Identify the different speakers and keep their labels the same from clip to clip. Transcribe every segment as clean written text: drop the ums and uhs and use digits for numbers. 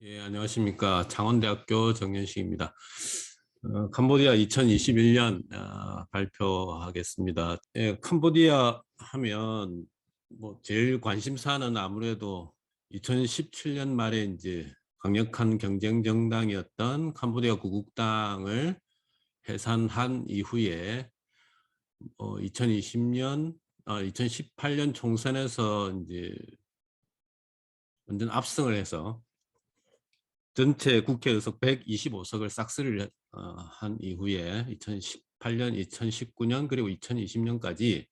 Speaker 1: 예, 안녕하십니까. 창원대학교 정현식입니다. 캄보디아 2021년 발표하겠습니다. 예, 캄보디아 하면 뭐 제일 관심사는 아무래도 2017년 말에 이제 강력한 경쟁 정당이었던 캄보디아 구국당을 해산한 이후에 2018년 총선에서 이제 완전 압승을 해서 전체 국회 의석 125석을 싹쓸이를 한 이후에 2018년, 2019년 그리고 2020년까지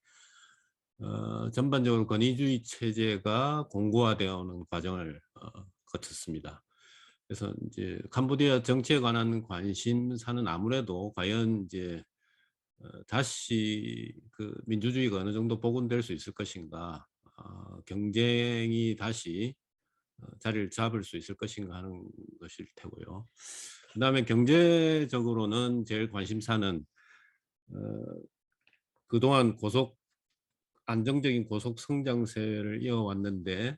Speaker 1: 전반적으로 권위주의 체제가 공고화되어 오는 과정을 거쳤습니다. 그래서 이제 캄보디아 정치에 관한 관심사는 아무래도 과연 이제 다시 그 민주주의가 어느 정도 복원될 수 있을 것인가, 경쟁이 다시 자리를 잡을 수 있을 것인가 하는 것일 테고요. 그다음에 경제적으로는 제일 관심사는 어, 그동안 안정적인 고속 성장세를 이어왔는데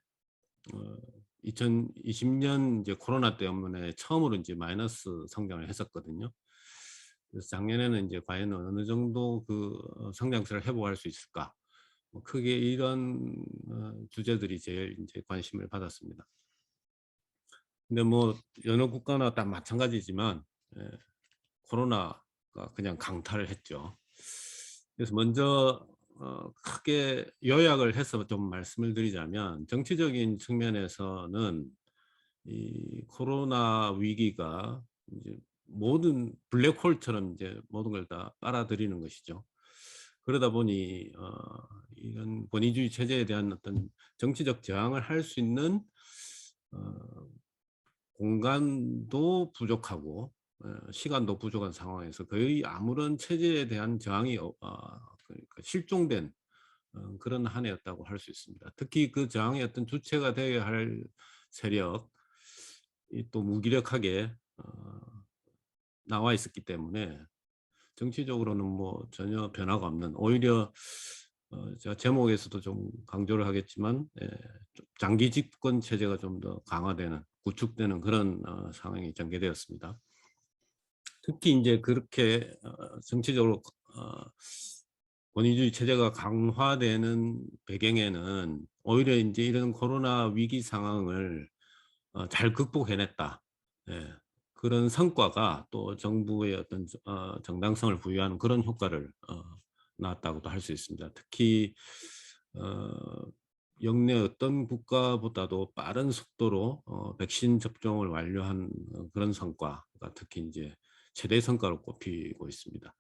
Speaker 1: 2020년 이제 코로나 때문에 처음으로 이제 마이너스 성장을 했었거든요. 그래서 작년에는 이제 과연 어느 정도 그 성장세를 회복할 수 있을까? 뭐 크게 이런 주제들이 제일 이제 관심을 받았습니다. 근데 뭐 여러 국가나 다 마찬가지지만 코로나가 그냥 강타를 했죠. 그래서 먼저 크게 요약을 해서 좀 말씀을 드리자면 정치적인 측면에서는 이 코로나 위기가 이제 모든 블랙홀처럼 이제 모든 걸 다 빨아들이는 것이죠. 그러다 보니 이런 권위주의 체제에 대한 어떤 정치적 저항을 할 수 있는 어, 공간도 부족하고 시간도 부족한 상황에서 거의 아무런 체제에 대한 저항이 그러니까 실종된 그런 한 해였다고 할 수 있습니다. 특히 그 저항의 어떤 주체가 되어야 할 세력이 또 무기력하게 나와 있었기 때문에 정치적으로는 뭐 전혀 변화가 없는, 오히려 제가 제목에서도 좀 강조를 하겠지만 좀 장기 집권 체제가 좀 더 강화되는, 구축되는 그런 상황이 전개되었습니다. 특히 이제 그렇게 정치적으로 권위주의 체제가 강화되는 배경에는 오히려 이제 이런 코로나 위기 상황을 잘 극복해냈다. 예. 그런 성과가 또 정부의 어떤 정당성을 부여하는 그런 효과를 낳았다고도 할 수 있습니다. 특히 어, 역내 어떤 국가보다도 빠른 속도로 백신 접종을 완료한 그런 성과가 특히 이제 최대 성과로 꼽히고 있습니다.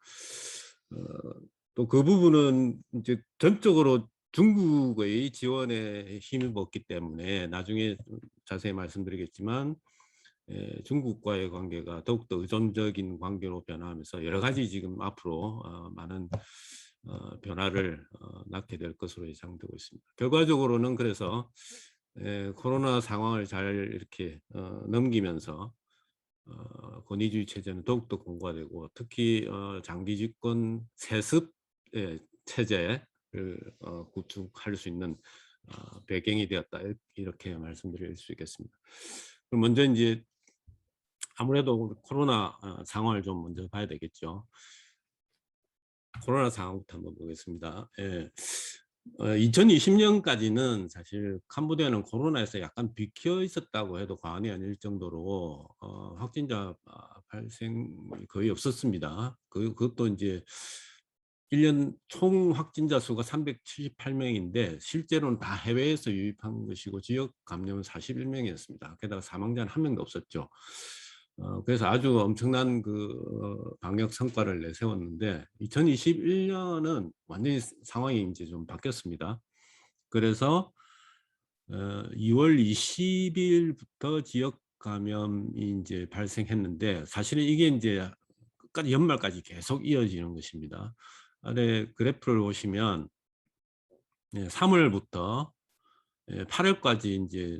Speaker 1: 또 그 부분은 이제 전적으로 중국의 지원에 힘입었기 때문에 나중에 자세히 말씀드리겠지만 중국과의 관계가 더욱더 의존적인 관계로 변화하면서 여러 가지 지금 앞으로 많은 변화를 낳게 될 것으로 예상되고 있습니다. 결과적으로는 그래서 코로나 상황을 잘 이렇게 넘기면서 권위주의 체제는 더욱더 공고화되고 특히 장기 집권 세습 체제를 구축할 수 있는 배경이 되었다, 이렇게 말씀드릴 수 있겠습니다. 그럼 먼저 이제 아무래도 코로나 상황을 좀 먼저 봐야 되겠죠. 코로나 상황부터 한번 보겠습니다. 2020년까지는 사실 캄보디아는 코로나에서 약간 비켜 있었다고 해도 과언이 아닐 정도로 확진자 발생이 거의 없었습니다. 그것도 이제 1년 총 확진자 수가 378명인데 실제로는 다 해외에서 유입한 것이고 지역 감염은 41명이었습니다. 게다가 사망자는 한 명도 없었죠. 그래서 아주 엄청난 방역 성과를 내세웠는데 2021년은 완전히 상황이 이제 좀 바뀌었습니다. 그래서 2월 20일부터 지역 감염이 이제 발생했는데 사실은 이게 이제 끝까지 연말까지 계속 이어지는 것입니다. 아래 그래프를 보시면 3월부터 8월까지 이제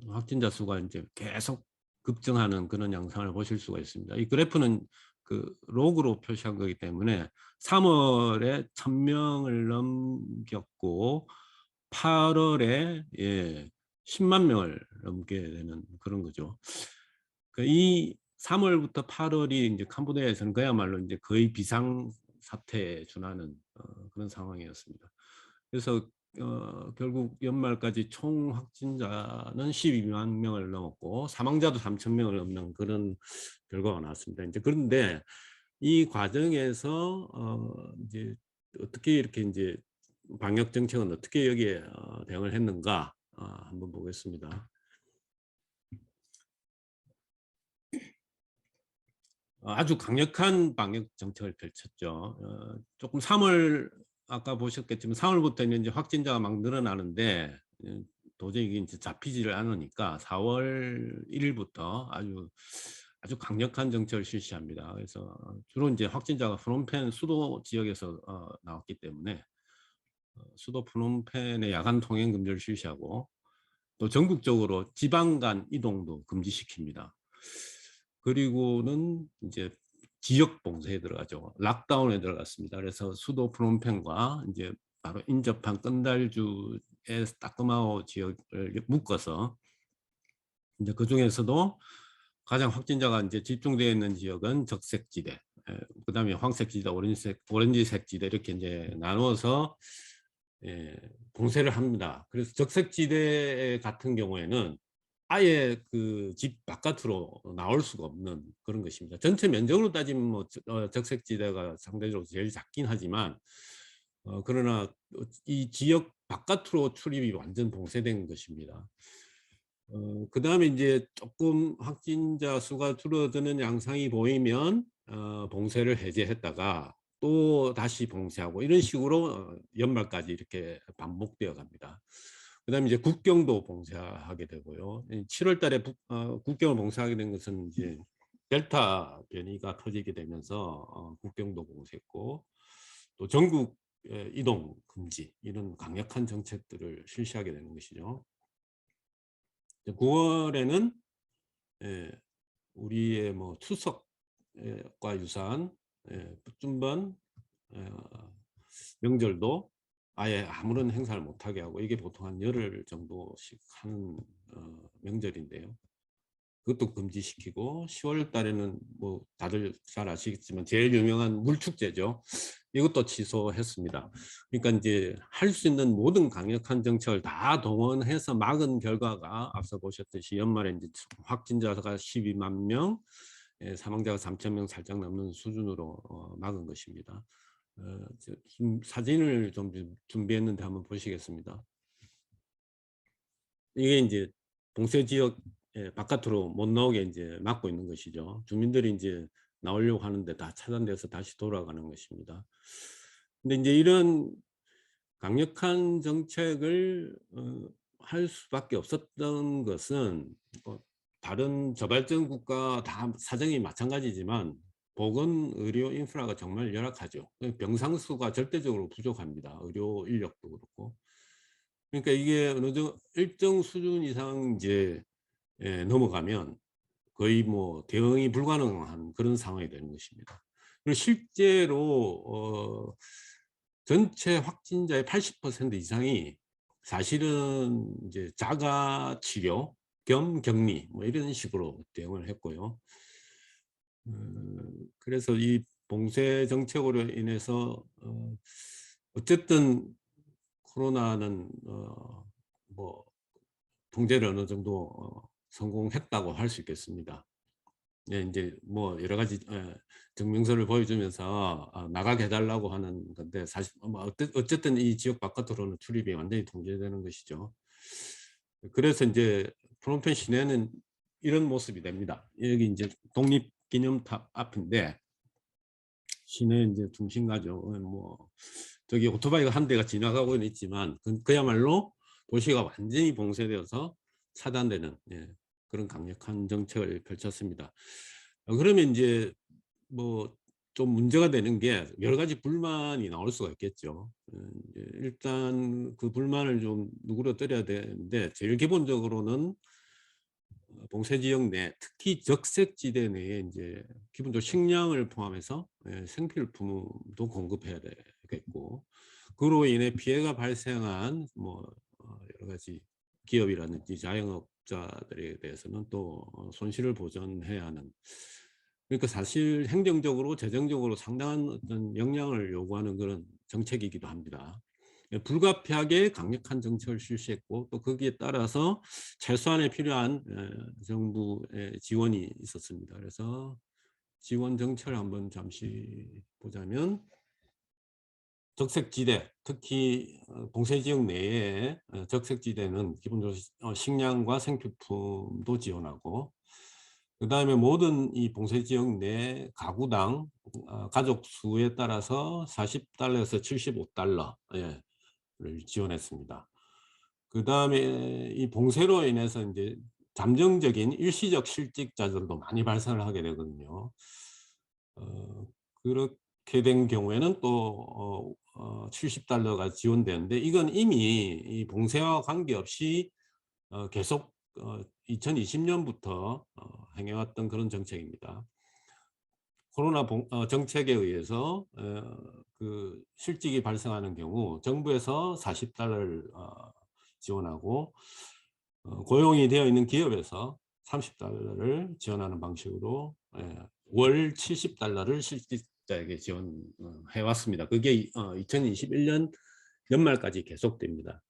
Speaker 1: 확진자 수가 이제 계속 급증하는 그런 양상을 보실 수가 있습니다. 이 그래프는 그 로그로 표시한 거기 때문에 3월에 1000명을 넘겼고 8월에 10만 명을 넘게 되는 그런 거죠. 이 3월부터 8월이 이제 캄보디아에서는 그야말로 이제 거의 비상 사태에 준하는 그런 상황이었습니다. 그래서 결국 연말까지 총 확진자는 12만 명을 넘었고 사망자도 3천 명을 넘는 그런 결과가 나왔습니다. 이제 그런데 이 과정에서 이제 어떻게 이렇게 이제 방역 정책은 어떻게 여기에 대응을 했는가 한번 보겠습니다. 아주 강력한 방역 정책을 펼쳤죠. 조금 3월 아까 보셨겠지만 3월부터는 이제 확진자가 막 늘어나는데 도저히 이게 이제 잡히지를 않으니까 4월 1일부터 아주 강력한 정책을 실시합니다. 그래서 주로 이제 확진자가 프놈펜 수도 지역에서 나왔기 때문에 수도 프놈펜의 야간 통행 금지를 실시하고 또 전국적으로 지방 간 이동도 금지시킵니다. 그리고는 이제 지역 봉쇄에 들어가죠. 락다운에 들어갔습니다. 그래서 수도 프놈펜과 이제 바로 인접한 건달주의 따끄마오 지역을 묶어서 이제 그 중에서도 가장 확진자가 이제 집중되어 있는 지역은 적색지대, 그다음에 황색지대, 오렌지색지대 이렇게 이제 나누어서 봉쇄를 합니다. 그래서 적색지대 같은 경우에는 아예 그 집 바깥으로 나올 수가 없는 그런 것입니다. 전체 면적으로 따지면 뭐 적색지대가 상대적으로 제일 작긴 하지만 그러나 이 지역 바깥으로 출입이 완전 봉쇄된 것입니다. 그다음에 이제 조금 확진자 수가 줄어드는 양상이 보이면 봉쇄를 해제했다가 또 다시 봉쇄하고 이런 식으로 연말까지 이렇게 반복되어 갑니다. 그다음에 이제 국경도 봉쇄하게 되고요. 7월 달에 국경을 봉쇄하게 된 것은 이제 델타 변이가 터지게 되면서 국경도 봉쇄했고 또 전국 이동 금지 이런 강력한 정책들을 실시하게 되는 것이죠. 9월에는 우리의 뭐 추석과 유사한 붓준번 명절도 아예 아무런 행사를 못하게 하고 이게 보통 한 열흘 정도씩 하는 명절인데요. 그것도 금지시키고 10월 달에는 뭐 다들 잘 아시겠지만 제일 유명한 물축제죠. 이것도 취소했습니다. 그러니까 이제 할 수 있는 모든 강력한 정책을 다 동원해서 막은 결과가 앞서 보셨듯이 연말에 이제 확진자가 12만 명, 사망자가 3천 명 살짝 넘는 수준으로 막은 것입니다. 사진을 좀 준비했는데 한번 보시겠습니다. 이게 이제 봉쇄 지역 바깥으로 못 나오게 이제 막고 있는 것이죠. 주민들이 이제 나오려고 하는데 다 차단돼서 다시 돌아가는 것입니다. 근데 이제 이런 강력한 정책을 할 수밖에 없었던 것은 다른 저발전 국가 다 사정이 마찬가지지만 보건 의료 인프라가 정말 열악하죠. 병상수가 절대적으로 부족합니다. 의료 인력도 그렇고. 그러니까 이게 어느 정도 일정 수준 이상 이제 넘어가면 거의 뭐 대응이 불가능한 그런 상황이 되는 것입니다. 그리고 실제로 전체 확진자의 80% 이상이 사실은 이제 자가 치료 겸 격리 뭐 이런 식으로 대응을 했고요. 그래서 이 봉쇄 정책으로 인해서 어쨌든 코로나는 뭐 통제를 어느 정도 성공했다고 할 수 있겠습니다. 예, 이제 뭐 여러 가지 증명서를 보여주면서 나가게 해달라고 하는 건데 사실 뭐 어쨌든 이 지역 바깥으로는 출입이 완전히 통제되는 것이죠. 그래서 이제 프놈펜 시내는 이런 모습이 됩니다. 여기 이제 독립기념탑 앞인데 시내 이제 중심가죠. 뭐 저기 오토바이가 한 대가 지나가고는 있지만 그야말로 도시가 완전히 봉쇄되어서 차단되는 그런 강력한 정책을 펼쳤습니다. 그러면 이제 뭐 좀 문제가 되는 게 여러 가지 불만이 나올 수가 있겠죠. 일단 그 불만을 좀 누그러뜨려야 되는데 제일 기본적으로는 봉쇄 지역 내 특히 적색지대 내에 이제 기본적으로 식량을 포함해서 생필품도 공급해야 되겠고 그로 인해 피해가 발생한 뭐 여러 가지 기업이라든지 자영업자들에 대해서는 또 손실을 보전해야 하는, 그러니까 사실 행정적으로 재정적으로 상당한 어떤 역량을 요구하는 그런 정책이기도 합니다. 불가피하게 강력한 정책을 실시했고 또 거기에 따라서 최소한에 필요한 정부의 지원이 있었습니다. 그래서 지원 정책을 한번 잠시 보자면, 적색지대, 특히 봉쇄지역 내에 적색지대는 기본적으로 식량과 생필품도 지원하고, 그 다음에 모든 이 봉쇄지역 내 가구당 가족 수에 따라서 40달러에서 75달러 를 지원했습니다. 그 다음에 이 봉쇄로 인해서 이제 잠정적인 일시적 실직자들도 많이 발생을 하게 되거든요. 그렇게 된 경우에는 또 70달러가 지원되는데, 이건 이미 이 봉쇄와 관계없이 계속 2020년부터 행해왔던 그런 정책입니다. 코로나 정책에 의해서 그 실직이 발생하는 경우 정부에서 40달러를 지원하고 고용이 되어 있는 기업에서 30달러를 지원하는 방식으로 월 70달러를 실직자에게 지원해 왔습니다. 그게 2021년 연말까지 계속됩니다.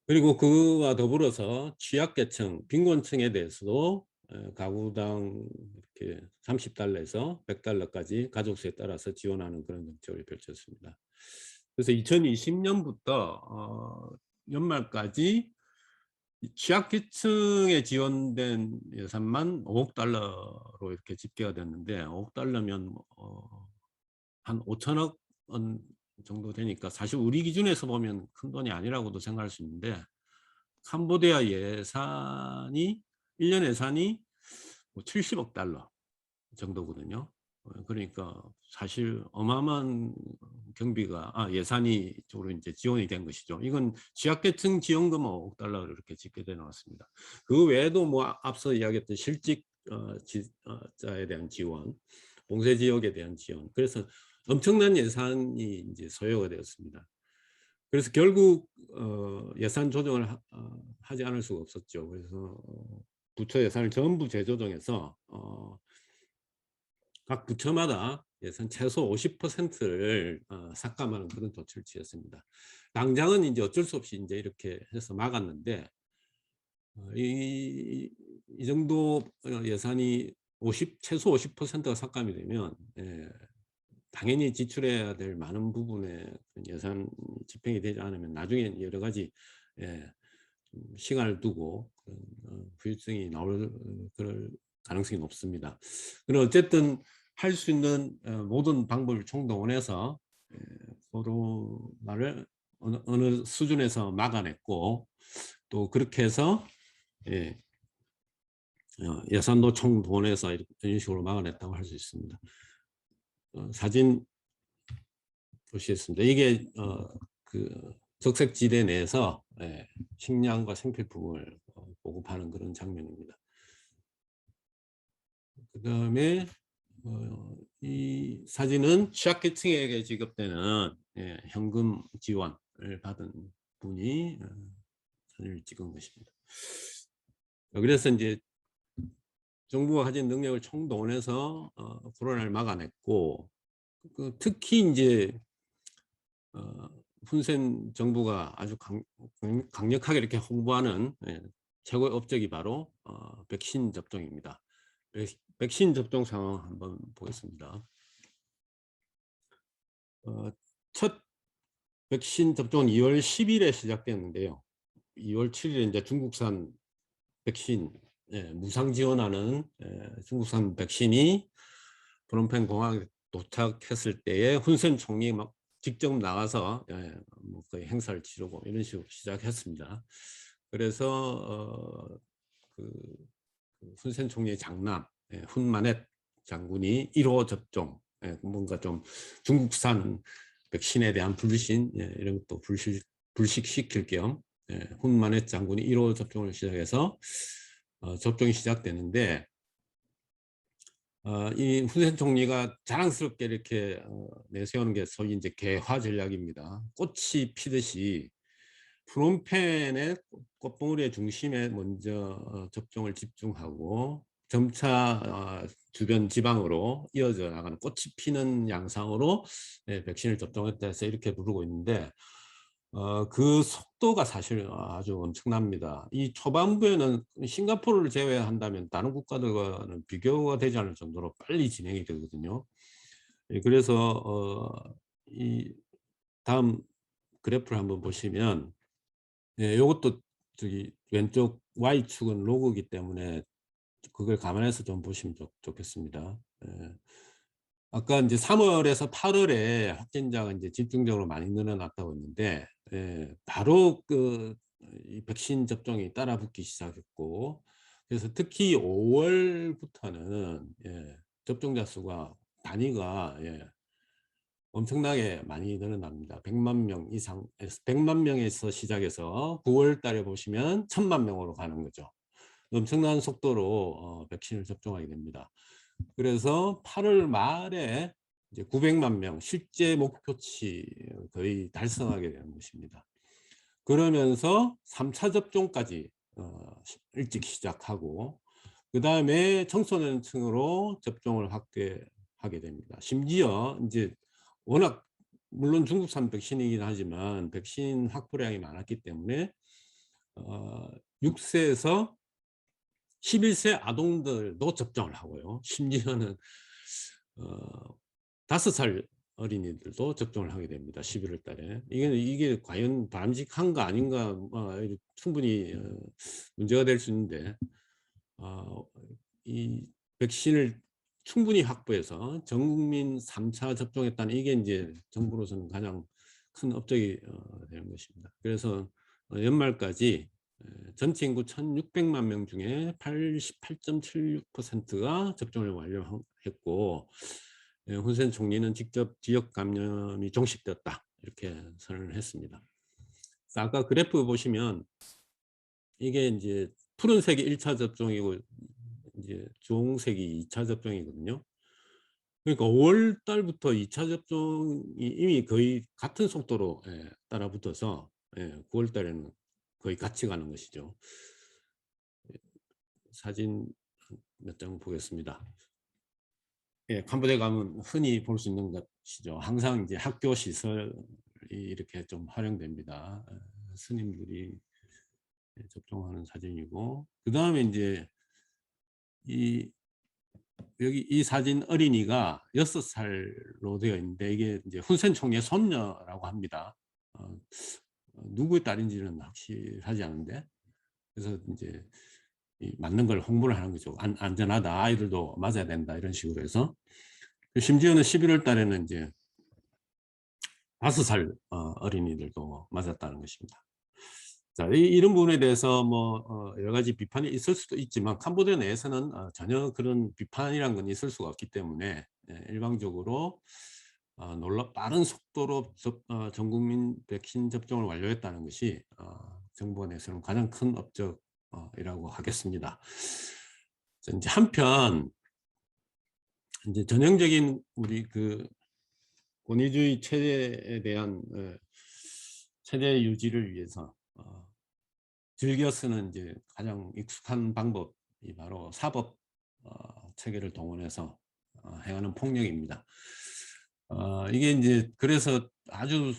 Speaker 1: 그리고 그와 더불어서 취약계층, 빈곤층에 대해서도 가구당 이렇게 30달러에서 100달러까지 가족수에 따라서 지원하는 그런 정책을 펼쳤습니다. 그래서 2020년부터 연말까지 취약계층에 지원된 예산만 5억 달러로 이렇게 집계가 됐는데, 5억 달러면 한 5천억 원 정도 되니까 사실 우리 기준에서 보면 큰 돈이 아니라고도 생각할 수 있는데, 캄보디아 예산이 1년 예산이 70억 달러 정도거든요. 그러니까 사실 어마어마한 경비가 예산이 쪽으로 이제 지원이 된 것이죠. 이건 취약계층 지원금 5억 달러를 이렇게 집계돼 나왔습니다. 그 외에도 뭐 앞서 이야기했던 실직자에 대한 지원, 봉쇄 지역에 대한 지원, 그래서 엄청난 예산이 이제 소요가 되었습니다. 그래서 결국 예산 조정을 하지 않을 수가 없었죠. 그래서 부처 예산을 전부 재조정해서 각 부처마다 예산 최소 50%를 삭감하는 그런 조치를 취했습니다. 당장은 이제 어쩔 수 없이 이제 이렇게 해서 막았는데, 이 정도 예산이 최소 50%가 삭감이 되면 당연히 지출해야 될 많은 부분의 예산 집행이 되지 않으면 나중에 여러 가지 시간을 두고 후유증이 나올 그럴 가능성이 높습니다. 그럼 어쨌든 할 수 있는 모든 방법을 총동원해서 코로나를 어느 수준에서 막아냈고, 또 그렇게 해서 예산도 총동원해서 이런 식으로 막아냈다고 할 수 있습니다. 사진 보시겠습니다. 이게 그 적색지대 내에서 식량과 생필품을 보급하는 그런 장면입니다. 그 다음에 이 사진은 취약계층에게 지급되는 현금 지원을 받은 분이 사진을 찍은 것입니다. 그래서 이제 정부가 가진 능력을 총동원해서 코로나를 막아냈고, 특히 이제 훈센 정부가 아주 강력하게 이렇게 홍보하는 최고의 업적이 바로 백신 접종입니다. 백신 접종 상황 한번 보겠습니다. 첫 백신 접종은 2월 10일에 시작됐는데요. 2월 7일에 이제 중국산 백신 무상 지원하는 중국산 백신이 프놈펜 공항에 도착했을 때에 훈센 총리 막 직접 나가서 뭐 거의 행사를 치르고 이런 식으로 시작했습니다. 그래서 그 훈센 총리의 장남 훈마넷 장군이 1호 접종, 뭔가 좀 중국산 백신에 대한 불신 이런 것도 불식시킬 겸 훈마넷 장군이 1호 접종을 시작해서 접종이 시작되는데, 이 훈센 총리가 자랑스럽게 이렇게 내세우는 게 소위 이제 개화 전략입니다. 꽃이 피듯이 프롬펜의 꽃봉오리의 중심에 먼저 접종을 집중하고 점차 주변 지방으로 이어져 나가는 꽃이 피는 양상으로 백신을 접종했다 해서 이렇게 부르고 있는데 그 속도가 사실 아주 엄청납니다. 이 초반부에는 싱가포르를 제외한다면 다른 국가들과는 비교가 되지 않을 정도로 빨리 진행이 되거든요. 그래서 이 다음 그래프를 한번 보시면, 요것도 저기 왼쪽 Y축은 로그이기 때문에 그걸 감안해서 좀 보시면 좋겠습니다. 아까 이제 3월에서 8월에 확진자가 이제 집중적으로 많이 늘어났다고 했는데, 바로 이 백신 접종이 따라붙기 시작했고, 그래서 특히 5월부터는 접종자 수가 단위가 엄청나게 많이 늘어납니다. 100만 명 이상, 100만 명에서 시작해서 9월 달에 보시면 1000만 명으로 가는 거죠. 엄청난 속도로 백신을 접종하게 됩니다. 그래서 8월 말에 이제 900만 명 실제 목표치 거의 달성하게 되는 것입니다. 그러면서 3차 접종까지 일찍 시작하고, 그 다음에 청소년층으로 접종을 확대하게 됩니다. 심지어 이제 워낙 물론 중국산 백신이긴 하지만 백신 확보량이 많았기 때문에 6세에서 11세 아동들도 접종을 하고요. 심지어는 5살 어린이들도 접종을 하게 됩니다. 11월 달에. 이게 과연 바람직한가 아닌가 충분히 문제가 될 수 있는데, 이 백신을 충분히 확보해서 전 국민 3차 접종했다는 이게 이제 정부로서는 가장 큰 업적이 되는 것입니다. 그래서 연말까지 전체 인구 1600만 명 중에 88.76%가 접종을 완료했고, 훈센 총리는 직접 지역 감염이 종식되었다 이렇게 선언을 했습니다. 아까 그래프 보시면 이게 이제 푸른색이 1차 접종이고 이제 주홍색이 2차 접종이거든요. 그러니까 5월 달부터 2차 접종이 이미 거의 같은 속도로 따라붙어서 9월 달에는 거의 같이 가는 것이죠. 사진 몇 장 보겠습니다. 캄보디아 가면 흔히 볼 수 있는 것이죠. 항상 이제 학교 시설이 이렇게 좀 활용됩니다. 스님들이 접종하는 사진이고, 그 다음에 이제 여기 이 사진 어린이가 6살로 되어 있는데 이게 이제 훈센 총리의 손녀라고 합니다. 누구의 딸인지는 확실하지 않은데, 그래서 이제 맞는 걸 홍보를 하는 거죠. 안전하다, 아이들도 맞아야 된다 이런 식으로 해서. 심지어는 11월 달에는 이제 5살 어린이들도 맞았다는 것입니다. 자, 이런 부분에 대해서 뭐 여러 가지 비판이 있을 수도 있지만 캄보디아 내에서는 전혀 그런 비판이란 건 있을 수가 없기 때문에 일방적으로 빠른 속도로 전 국민 백신 접종을 완료했다는 것이 정부가 내세우는 가장 큰 업적이라고 하겠습니다. 이제 한편 이제 전형적인 우리 그 권위주의 체제에 대한 체제 유지를 위해서 즐겨 쓰는 이제 가장 익숙한 방법이 바로 사법 체계를 동원해서 행하는 폭력입니다. 이게 이제 그래서 아주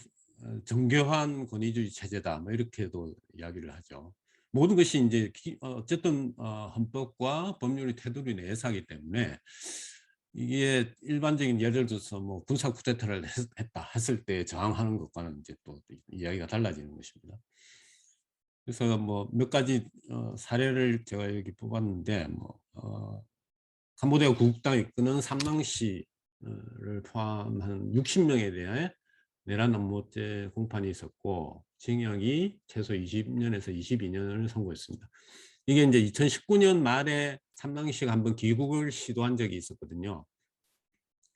Speaker 1: 정교한 권위주의 체제다 뭐 이렇게도 이야기를 하죠. 모든 것이 이제 어쨌든 헌법과 법률의 테두리 내에서 하기 때문에 이게 일반적인 예를 들어서 뭐 군사 쿠데타를 했다 했을 때 저항하는 것과는 이제 또 이야기가 달라지는 것입니다. 그래서 뭐 몇 가지 사례를 제가 여기 뽑았는데, 캄보디아 구국당이 이끄는 삼낭시를 포함한 60명에 대해 내란 음모죄 공판이 있었고 징역이 최소 20년에서 22년을 선고했습니다. 이게 이제 2019년 말에 삼낭시가 한번 귀국을 시도한 적이 있었거든요.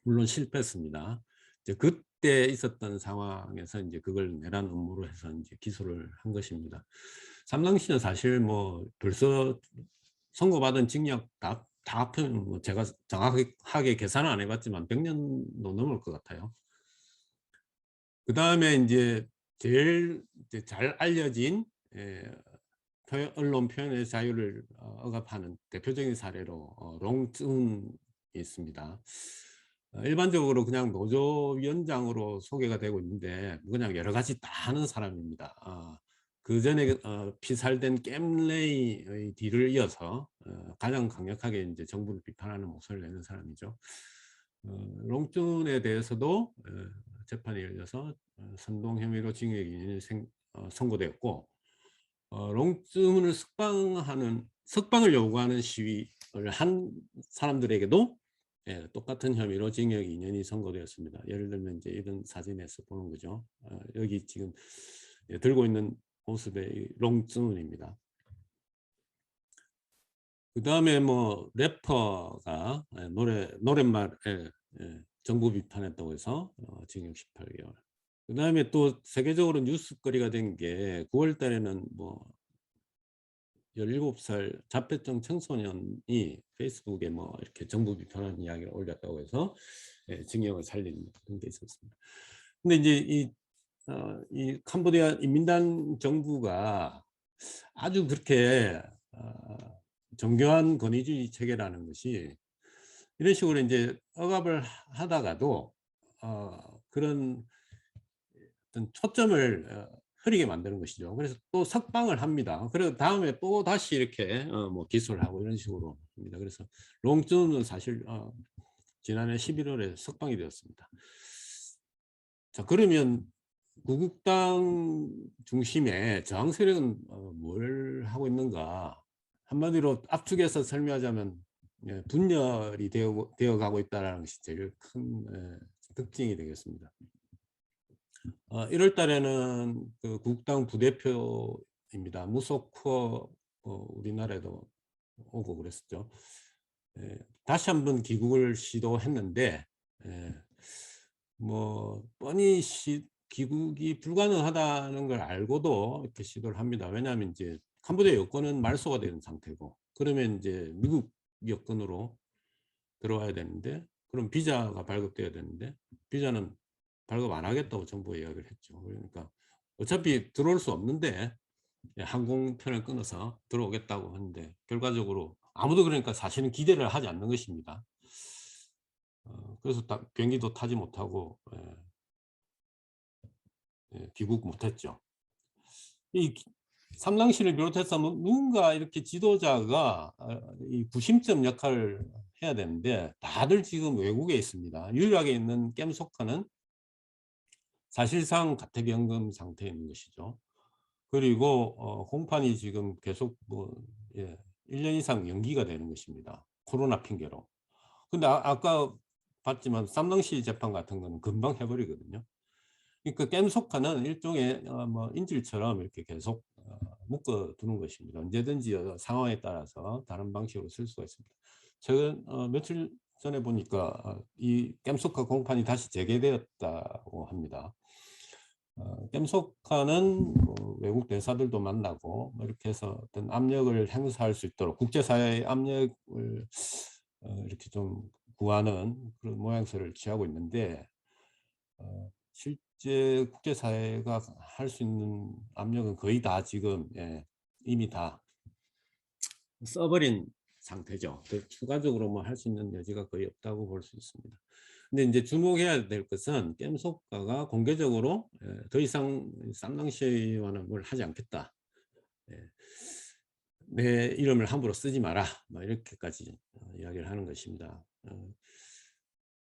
Speaker 1: 물론 실패했습니다. 이제 그때 있었던 상황에서 이제 그걸 내란 음모로 해서 이제 기소를 한 것입니다. 삼낭시는 사실 뭐 벌써 선고받은 징역 다 합하면 뭐 제가 정확하게 계산을 안 해봤지만 100년도 넘을 것 같아요. 그 다음에 이제 제일 이제 잘 알려진 언론 표현의 자유를 억압하는 대표적인 사례로 롱쭌이 있습니다. 일반적으로 그냥 노조위원장으로 소개가 되고 있는데 그냥 여러 가지 다 하는 사람입니다. 그전에 피살된 겜레이의 뒤를 이어서 가장 강력하게 이제 정부를 비판하는 목소리를 내는 사람이죠. 롱쭌에 대해서도 재판이 열려서 선동 혐의로 징역 2년이 선고되었고, 롱쭌을 석방을 요구하는 시위를 한 사람들에게도 똑같은 혐의로 징역 2년이 선고되었습니다. 예를 들면 이제 이런 사진에서 보는 거죠. 여기 지금 들고 있는 모습의 롱쭌입니다. 그 다음에 뭐 래퍼가 노랫말에 정부 비판했다고 해서 징역 18개월. 그 다음에 또 세계적으로 뉴스거리가 된 게 9월 달에는 뭐 17살 자폐증 청소년이 페이스북에 뭐 이렇게 정부 비판하는 이야기를 올렸다고 해서 징역을 살린 그런 게 있었습니다. 근데 이제 이 캄보디아 인민당 정부가 아주 그렇게 정교한 권위주의 체계라는 것이 이런 식으로 이제 억압을 하다가도 그런 어떤 초점을 흐리게 만드는 것이죠. 그래서 또 석방을 합니다. 그리고 다음에 또 다시 이렇게 뭐 기소를 하고 이런 식으로 합니다. 그래서 롱준은 사실 지난해 11월에 석방이 되었습니다. 자, 그러면 구국당 중심의 저항 세력은 뭘 하고 있는가? 한마디로 압축해서 설명하자면 분열이 되어가고 있다는 것이 제일 큰 특징이 되겠습니다. 1월 달에는 그 국당 부대표입니다. 무소코 우리나라에도 오고 그랬었죠. 다시 한번 귀국을 시도했는데 뭐 뻔히 귀국이 불가능하다는 걸 알고도 이렇게 시도를 합니다. 왜냐하면 이제 캄보디아 여권은 말소가 되는 상태고, 그러면 이제 미국 여권으로 들어와야 되는데, 그럼 비자가 발급돼야 되는데 비자는 발급 안 하겠다고 정부가 이야기를 했죠. 그러니까 어차피 들어올 수 없는데 항공편을 끊어서 들어오겠다고 하는데 결과적으로 아무도 그러니까 사실은 기대를 하지 않는 것입니다. 그래서 비행기도 타지 못하고 귀국 못했죠. 이 삼랑시를 비롯해서 누군가 이렇게 지도자가 이 구심점 역할을 해야 되는데 다들 지금 외국에 있습니다. 유일하게 있는 겜소카는 사실상 가택연금 상태에 있는 것이죠. 그리고 공판이 지금 계속 1년 이상 연기가 되는 것입니다. 코로나 핑계로. 근데 아까 봤지만 삼랑시 재판 같은 거는 금방 해버리거든요. 그러니까 겜속화는 일종의 뭐 인질처럼 이렇게 계속 묶어두는 것입니다. 언제든지 상황에 따라서 다른 방식으로 쓸 수가 있습니다. 최근 며칠 전에 보니까 이 겜속화 공판이 다시 재개되었다고 합니다. 겜속화는 외국 대사들도 만나고 이렇게 해서 어떤 압력을 행사할 수 있도록 국제사회의 압력을 이렇게 좀 구하는 그런 모양새를 취하고 있는데 실제 국제사회가 할 수 있는 압력은 거의 다 지금 이미 다 써버린 상태죠. 추가적으로 뭐 할 수 있는 여지가 거의 없다고 볼 수 있습니다. 근데 이제 주목해야 될 것은 겜속가가 공개적으로 더 이상 쌈낭시와는 뭘 하지 않겠다. 내 이름을 함부로 쓰지 마라. 뭐 이렇게까지 이야기를 하는 것입니다.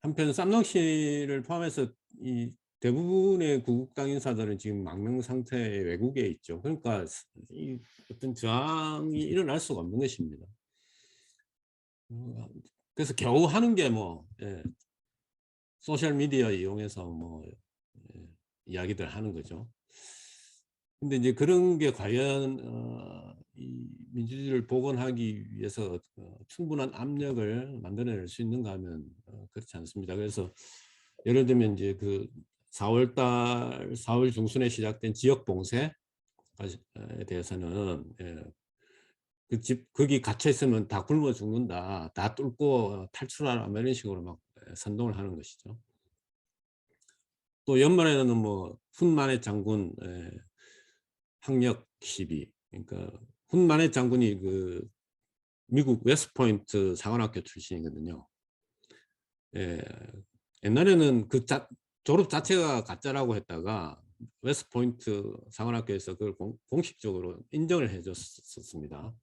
Speaker 1: 한편 쌈낭시를 포함해서 이 대부분의 구국당 인사들은 지금 망명 상태의 외국에 있죠. 그러니까 이 어떤 저항이 일어날 수가 없는 것입니다. 그래서 겨우 하는 게 뭐 소셜 미디어 이용해서 뭐 이야기들 하는 거죠. 근데 이제 그런 게 과연 이 민주주의를 복원하기 위해서 충분한 압력을 만들어낼 수 있는가 하면 그렇지 않습니다. 그래서 예를 들면 이제 그 4월 중순에 시작된 지역 봉쇄에 대해서는 그 집 거기 갇혀 있으면 다 굶어 죽는다, 다 뚫고 탈출하라, 이런 식으로 막 선동을 하는 것이죠. 또 연말에는 뭐 훈만의 장군 학력 시비. 그러니까 훈만의 장군이 그 미국 웨스트포인트 사관학교 출신이거든요. 예. 옛날에는 그 졸업 자체가 가짜라고 했다가 웨스트포인트 사관학교에서 그걸 공식적으로 인정을 해 줬었습니다.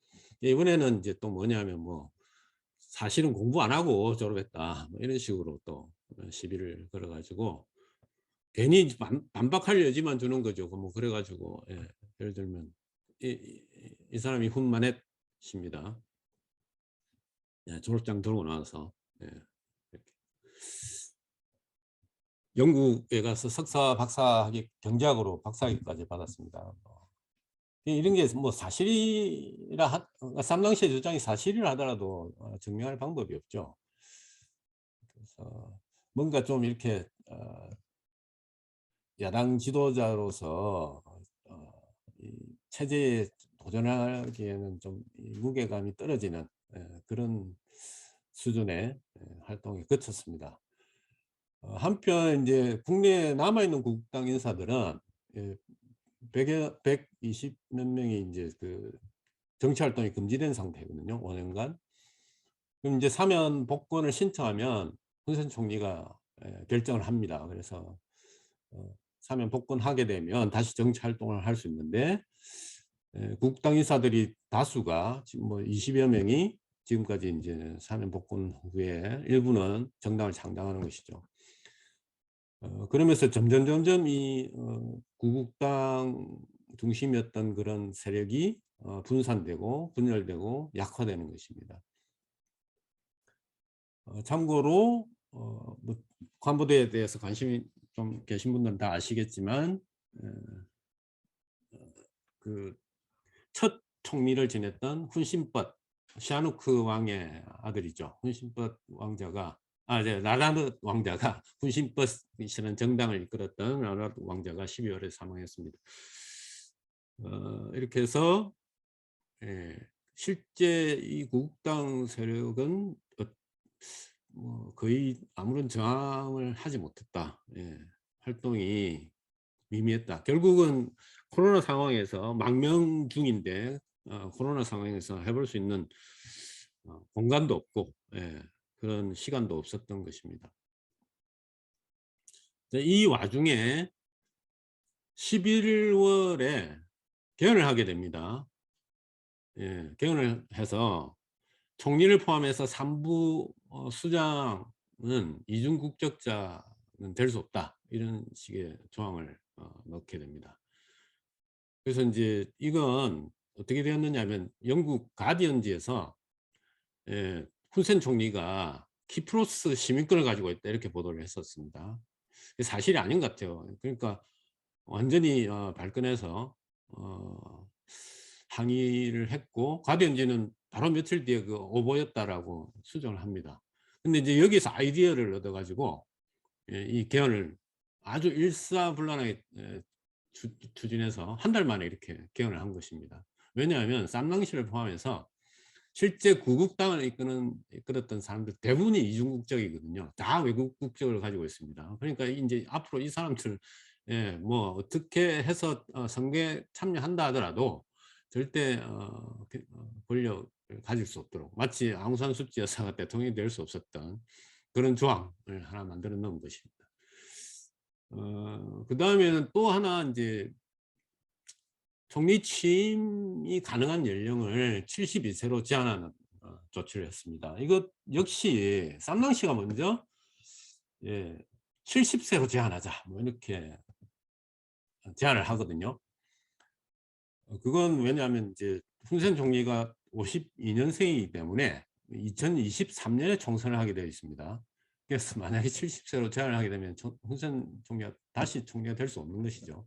Speaker 1: 이번에는 이제 또 뭐냐면 뭐 사실은 공부 안 하고 졸업했다, 뭐 이런 식으로 또 시비를 걸어 가지고 괜히 반박할 여지만 주는 거죠. 뭐 그래 가지고 예를 들면 이 사람이 훈만했 씨입니다. 예, 졸업장 들고 나와서 예, 이렇게 영국에 가서 석사, 박사학위 경제학으로 박사학위까지 받았습니다. 이런 게 뭐 사실이라 삼당 씨의 주장이 사실이라 하더라도 증명할 방법이 없죠. 그래서 뭔가 좀 이렇게 야당 지도자로서 이 체제에 도전하기에는 좀 무게감이 떨어지는 그런 수준의 활동에 그쳤습니다. 한편 이제 국내에 남아있는 국당 인사들은 120 몇 명이 이제 그 정치 활동이 금지된 상태거든요. 5년간. 그럼 이제 사면 복권을 신청하면 훈센 총리가 결정을 합니다. 그래서 사면 복권하게 되면 다시 정치 활동을 할 수 있는데 국당 인사들이 다수가 지금 뭐 20여 명이 지금까지 이제 사면 복권 후에 일부는 정당을 창당하는 것이죠. 그러면서 점점 이 구국당 중심이었던 그런 세력이 분산되고 분열되고 약화되는 것입니다. 참고로 뭐 관보대에 대해서 관심이 좀 계신 분들은 다 아시겠지만 그 첫 총리를 지냈던 훈신법 샤누크 왕의 아들이죠. 훈신법 왕자가 이제 라라드 왕자가 훈신법이라는 정당을 이끌었던 라라드 왕자가 12월에 사망했습니다. 이렇게 해서 실제 이 구국당 세력은 뭐 거의 아무런 저항을 하지 못했다. 활동이 미미했다. 결국은 코로나 상황에서 망명 중인데 코로나 상황에서 해볼 수 있는 공간도 없고 그런 시간도 없었던 것입니다. 이 와중에 11월에 개헌을 하게 됩니다. 개헌을 해서 총리를 포함해서 3부 수장은 이중 국적자는 될 수 없다, 이런 식의 조항을 넣게 됩니다. 그래서 이제 이건 어떻게 되었느냐면 영국 가디언지에서 훈센 총리가 키프로스 시민권을 가지고 있다, 이렇게 보도를 했었습니다. 사실이 아닌 것 같아요. 그러니까 완전히 발끈해서 항의를 했고 가디언지는 바로 며칠 뒤에 그 오보였다라고 수정을 합니다. 근데 이제 여기서 아이디어를 얻어 가지고 이 개헌을 아주 일사불란하게 추진해서 한 달 만에 이렇게 개헌을 한 것입니다. 왜냐하면 쌈낭시를 포함해서 실제 구국당을 이끌었던 사람들 대부분이 이중국적이거든요. 다 외국 국적을 가지고 있습니다. 그러니까 이제 앞으로 이 사람들 뭐 어떻게 해서 선거에 참여한다 하더라도 절대 권력을 가질 수 없도록, 마치 앙산수치 여사가 대통령이 될 수 없었던 그런 조항을 하나 만들어 놓은 것입니다. 그 다음에는 또 하나 이제 총리 취임이 가능한 연령을 72세로 제한하는 조치를 했습니다. 이것 역시 쌈낭시가 먼저 70세로 제한하자, 뭐 이렇게 제안을 하거든요. 그건 왜냐하면 이제 훈센 총리가 52년생이기 때문에 2023년에 총선을 하게 되어 있습니다. 그래서 만약에 70세로 제한을 하게 되면 훈센 총리가 다시 총리가 될 수 없는 것이죠.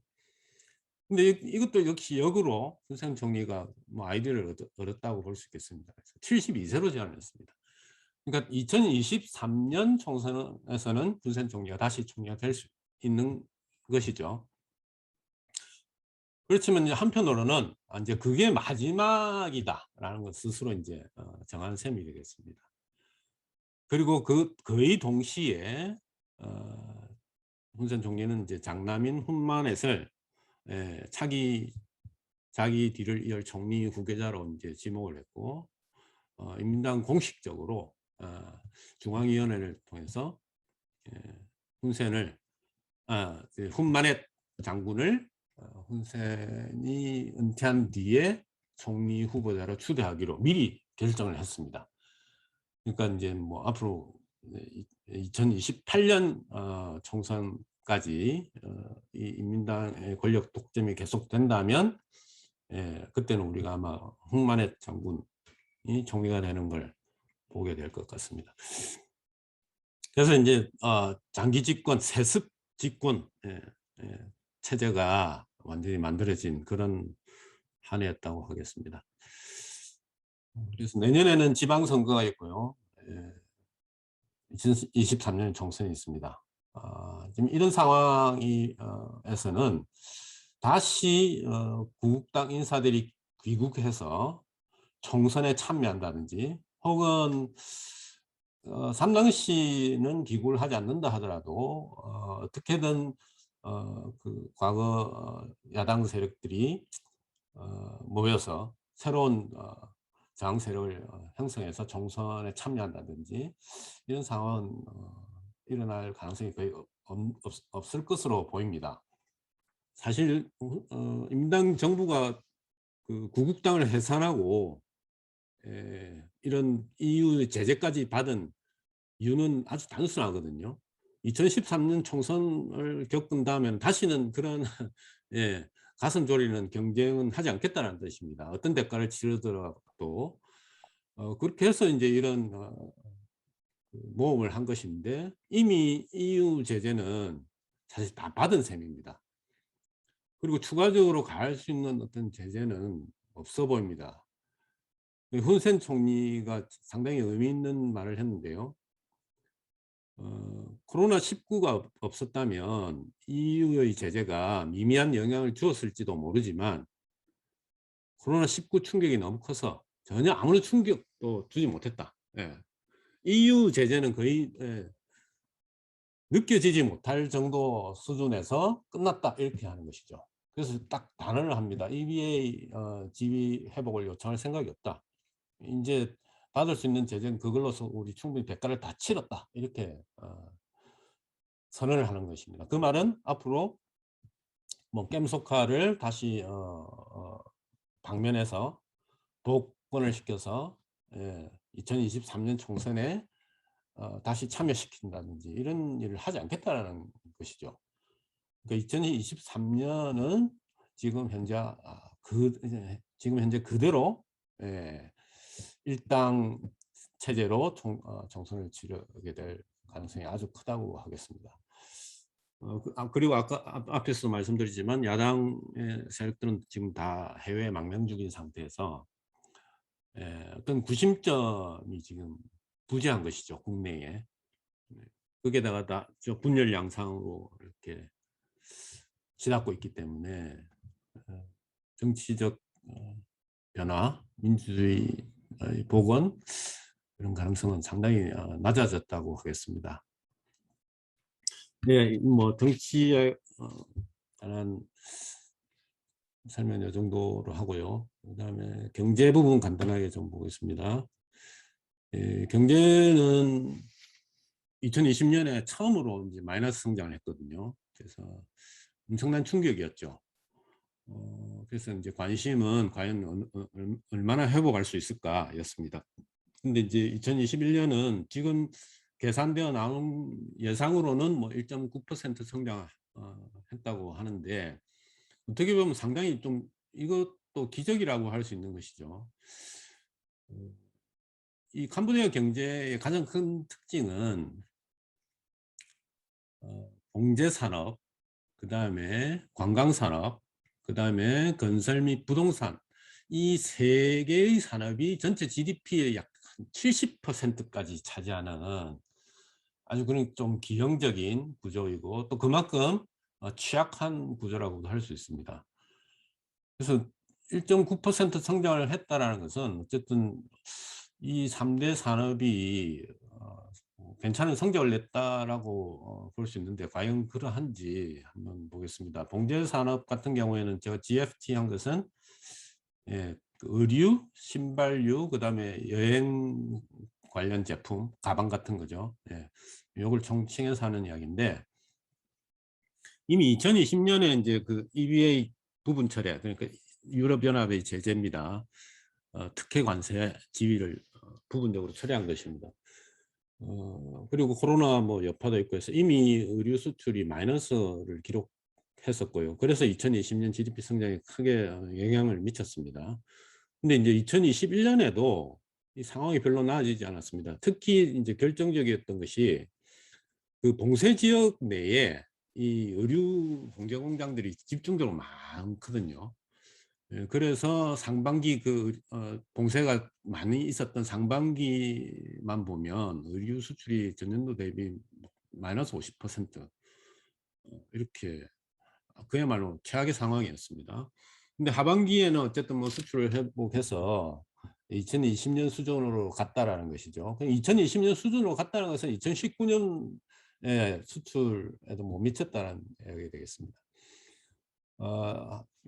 Speaker 1: 근데 이것도 역시 역으로 훈센 총리가 뭐 아이디어를 얻었다고 볼 수 있겠습니다. 72세로 제한을 했습니다. 그러니까 2023년 총선에서는 훈센 총리가 다시 총리가 될 수 있는 것이죠. 그렇지만 이제 한편으로는 이제 그게 마지막이다라는 것 스스로 이제 정한 셈이 되겠습니다. 그리고 거의 동시에 훈센 총리는 이제 장남인 훈마넷을 자기 뒤를 이을 총리 후계자로 이제 지목을 했고, 인민당 공식적으로 중앙위원회를 통해서 훈센을 훈마넷 장군을 훈센이 은퇴한 뒤에 총리 후보자로 추대하기로 미리 결정을 했습니다. 그러니까 이제 뭐 앞으로 2028년 총선까지 이 인민당의 권력 독점이 계속된다면 그때는 우리가 아마 훈마넷 장군이 총리가 되는 걸 보게 될 것 같습니다. 그래서 이제 장기 집권, 세습 집권 체제가 완전히 만들어진 그런 한 해였다고 하겠습니다. 그래서 내년에는 지방선거가 있고요. 2023년 총선이 있습니다. 지금 이런 상황에서는 다시 구국당 인사들이 귀국해서 총선에 참여한다든지, 혹은 삼당시는 귀국을 하지 않는다 하더라도 어떻게든 그 과거 야당 세력들이 모여서 새로운 저항 세력을 형성해서 총선에 참여한다든지, 이런 상황은 일어날 가능성이 거의 없을 것으로 보입니다. 사실 민당 정부가 그 구국당을 해산하고 이런 EU 제재까지 받은 이유는 아주 단순하거든요. 2013년 총선을 겪은 다음에는 다시는 그런 가슴 졸이는 경쟁은 하지 않겠다는 뜻입니다. 어떤 대가를 치르더라도 그렇게 해서 이제 이런 모험을 한 것인데, 이미 EU 제재는 사실 다 받은 셈입니다. 그리고 추가적으로 가할 수 있는 어떤 제재는 없어 보입니다. 훈센 총리가 상당히 의미 있는 말을 했는데요. 코로나19가 없었다면 EU의 제재가 미미한 영향을 주었을지도 모르지만, 코로나19 충격이 너무 커서 전혀 아무런 충격도 주지 못했다. EU 제재는 거의 느껴지지 못할 정도 수준에서 끝났다, 이렇게 하는 것이죠. 그래서 딱 단언을 합니다. EBA 지위 회복을 요청할 생각이 없다. 이제 받을 수 있는 제재는 그걸로서 우리 충분히 대가를 다 치렀다, 이렇게 선언을 하는 것입니다. 그 말은 앞으로 뭐 겜소카를 다시 방면에서 복권을 시켜서 2023년 총선에 다시 참여시킨다든지 이런 일을 하지 않겠다는 것이죠. 그러니까 2023년은 지금 현재 그대로 일당 체제로 총선을 치르게 될 가능성이 아주 크다고 하겠습니다. 그리고 아까 앞에서 말씀드리지만 야당의 세력들은 지금 다 해외 망명 중인 상태에서 어떤 구심점이 지금 부재한 것이죠, 국내에. 거기에다가 다 분열 양상으로 이렇게 치닫고 있기 때문에 정치적 변화, 민주주의 복원, 이런 가능성은 상당히 낮아졌다고 하겠습니다. 네, 뭐 정치에 관한 설명 이 정도로 하고요. 그다음에 경제 부분 간단하게 좀 보겠습니다. 경제는 2020년에 처음으로 이제 마이너스 성장을 했거든요. 그래서 엄청난 충격이었죠. 그래서 이제 관심은 과연 얼마나 회복할 수 있을까였습니다. 근데 이제 2021년은 지금 계산되어 나온 예상으로는 뭐 1.9% 성장했다고 하는데, 어떻게 보면 상당히 좀 이것도 기적이라고 할 수 있는 것이죠. 이 캄보디아 경제의 가장 큰 특징은 공제산업, 그 다음에 관광산업, 그 다음에 건설 및 부동산, 이 세 개의 산업이 전체 GDP의 약 70%까지 차지하는 아주 그런 좀 기형적인 구조이고, 또 그만큼 취약한 구조라고도 할 수 있습니다. 그래서 1.9% 성장을 했다라는 것은 어쨌든 이 3대 산업이 괜찮은 성적을 냈다라고 볼 수 있는데 과연 그러한지 한번 보겠습니다. 봉제 산업 같은 경우에는 제가 GFT 한 것은 예, 그 의류, 신발류, 그다음에 여행 관련 제품, 가방 같은 거죠. 예. 요걸 총칭해서 하는 이야기인데 이미 2020년에 이제 그 EBA 부분 철회, 그러니까 유럽 연합의 제재입니다. 특혜 관세 지위를 부분적으로 철회한 것입니다. 그리고 코로나 뭐 여파도 있고 해서 이미 의류 수출이 마이너스를 기록했었고요. 그래서 2020년 GDP 성장에 크게 영향을 미쳤습니다. 근데 이제 2021년에도 이 상황이 별로 나아지지 않았습니다. 특히 이제 결정적이었던 것이 그 봉쇄 지역 내에 이 의류 봉제 공장들이 집중적으로 많거든요. 예, 그래서 상반기 봉쇄가 많이 있었던 상반기만 보면 의류 수출이 전년도 대비 마이너스 50% 이렇게 그야말로 최악의 상황이었습니다. 근데 하반기에는 어쨌든 뭐 수출을 회복해서 2020년 수준으로 갔다라는 것이죠. 2020년 수준으로 갔다는 것은 2019년에 수출에도 못 미쳤다는 이야기 되겠습니다.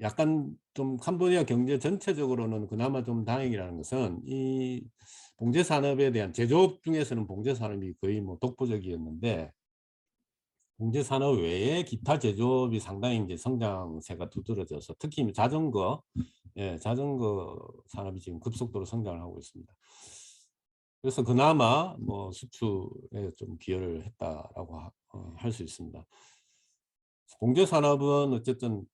Speaker 1: 약간 좀 캄보디아 경제 전체적으로는 그나마 좀 다행이라는 것은 이 봉제 산업에 대한 제조업 중에서는 봉제 산업이 거의 뭐 독보적이었는데 봉제 산업 외에 기타 제조업이 상당히 이제 성장세가 두드러져서 특히 자전거, 예, 자전거 산업이 지금 급속도로 성장을 하고 있습니다. 그래서 그나마 뭐 수출에 좀 기여를 했다라고 할 수 있습니다. 봉제 산업은 어쨌든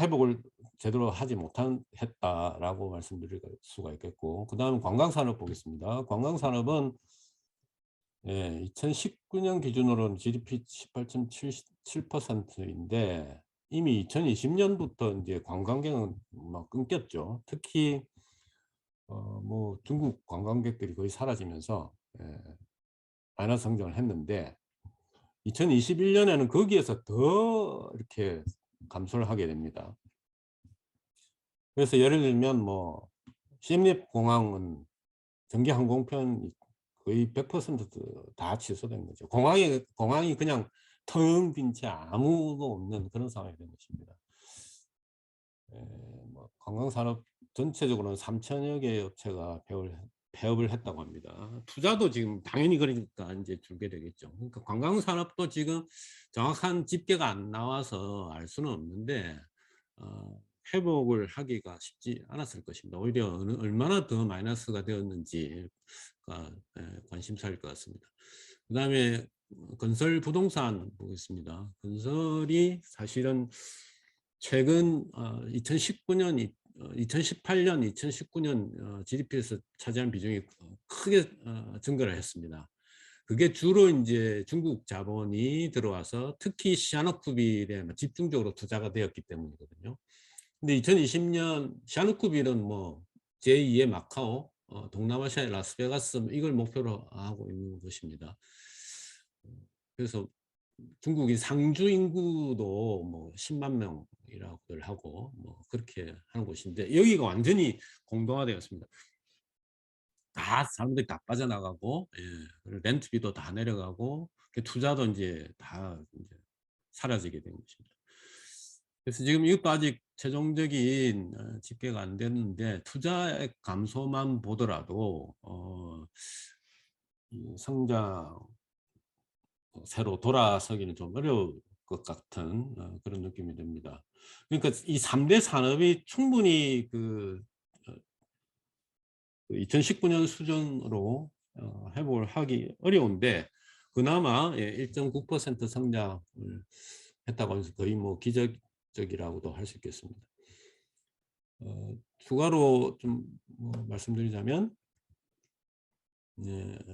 Speaker 1: 회복을 제대로 하지 못했다라고 말씀드릴 수가 있겠고, 그 다음 관광 산업 보겠습니다. 관광 산업은 예, 2019년 기준으로는 GDP 18.77%인데 이미 2020년부터 이제 관광객은 막 끊겼죠. 특히 뭐 중국 관광객들이 거의 사라지면서 예, 마이너스 성장을 했는데 2021년에는 거기에서 더 이렇게 감소를 하게 됩니다. 그래서 예를 들면 뭐 시엠립 공항은 전기 항공편 거의 100%다 취소된 거죠. 공항이 그냥 텅 빈 채 아무도 없는 그런 상황이 된 것입니다. 뭐 관광산업 전체적으로는 3천여 개의 업체가 폐업을 했다고 합니다. 투자도 지금 당연히 그러니까 이제 줄게 되겠죠. 그러니까 관광산업도 지금 정확한 집계가 안 나와서 알 수는 없는데 회복을 하기가 쉽지 않았을 것입니다. 오히려 얼마나 더 마이너스가 되었는지가 관심사일 것 같습니다. 그 다음에 건설 부동산 보겠습니다. 건설이 사실은 최근 2019년, 2018년, 2019년 GDP에서 차지한 비중이 크게 증가를 했습니다. 그게 주로 이제 중국 자본이 들어와서 특히 시아누쿠빌에 집중적으로 투자가 되었기 때문이거든요. 근데 2020년 시아누쿠빌은 뭐 제2의 마카오, 동남아시아의 라스베가스 이걸 목표로 하고 있는 것입니다. 그래서 중국이 상주 인구도 뭐 10만 명이라고들 하고 뭐 그렇게 하는 곳인데 여기가 완전히 공동화되었습니다. 다 사람들이 다 빠져나가고, 예, 그리고 렌트비도 다 내려가고 투자도 이제 다 이제 사라지게 된 것입니다. 그래서 지금 이것도 아직 최종적인 집계가 안 됐는데 투자액 감소만 보더라도 이 성장 새로 돌아서기는 좀 어려울 것 같은 그런 느낌이 듭니다. 그러니까 이 3대 산업이 충분히 2019년 수준으로 회복을 하기 어려운데 그나마 1.9% 성장을 했다고 해서 거의 뭐 기적적이라고도 할 수 있겠습니다. 추가로 좀뭐 말씀드리자면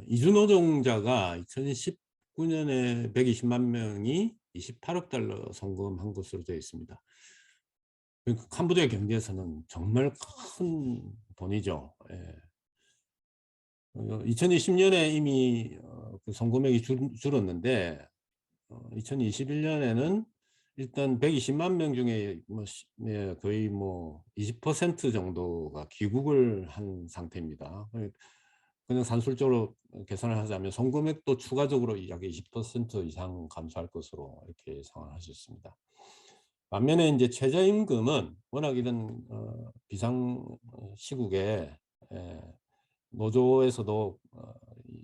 Speaker 1: 이주 노동자가 2019년에 120만 명이 28억 달러 송금한 것으로 되어 있습니다. 그러니까 캄보디아 경제에서는 정말 큰 돈이죠. 예. 2020년에 이미 그 송금액이 줄었는데 2021년에는 일단 120만 명 중에 뭐 거의 뭐 20% 정도가 귀국을 한 상태입니다.
Speaker 2: 그냥 산술적으로 계산을 하자면 송금액도 추가적으로 약 20% 이상 감소할 것으로 이렇게 예상을 할 수 있습니다. 반면에 이제 최저임금은 워낙 이런 비상 시국에 예, 노조에서도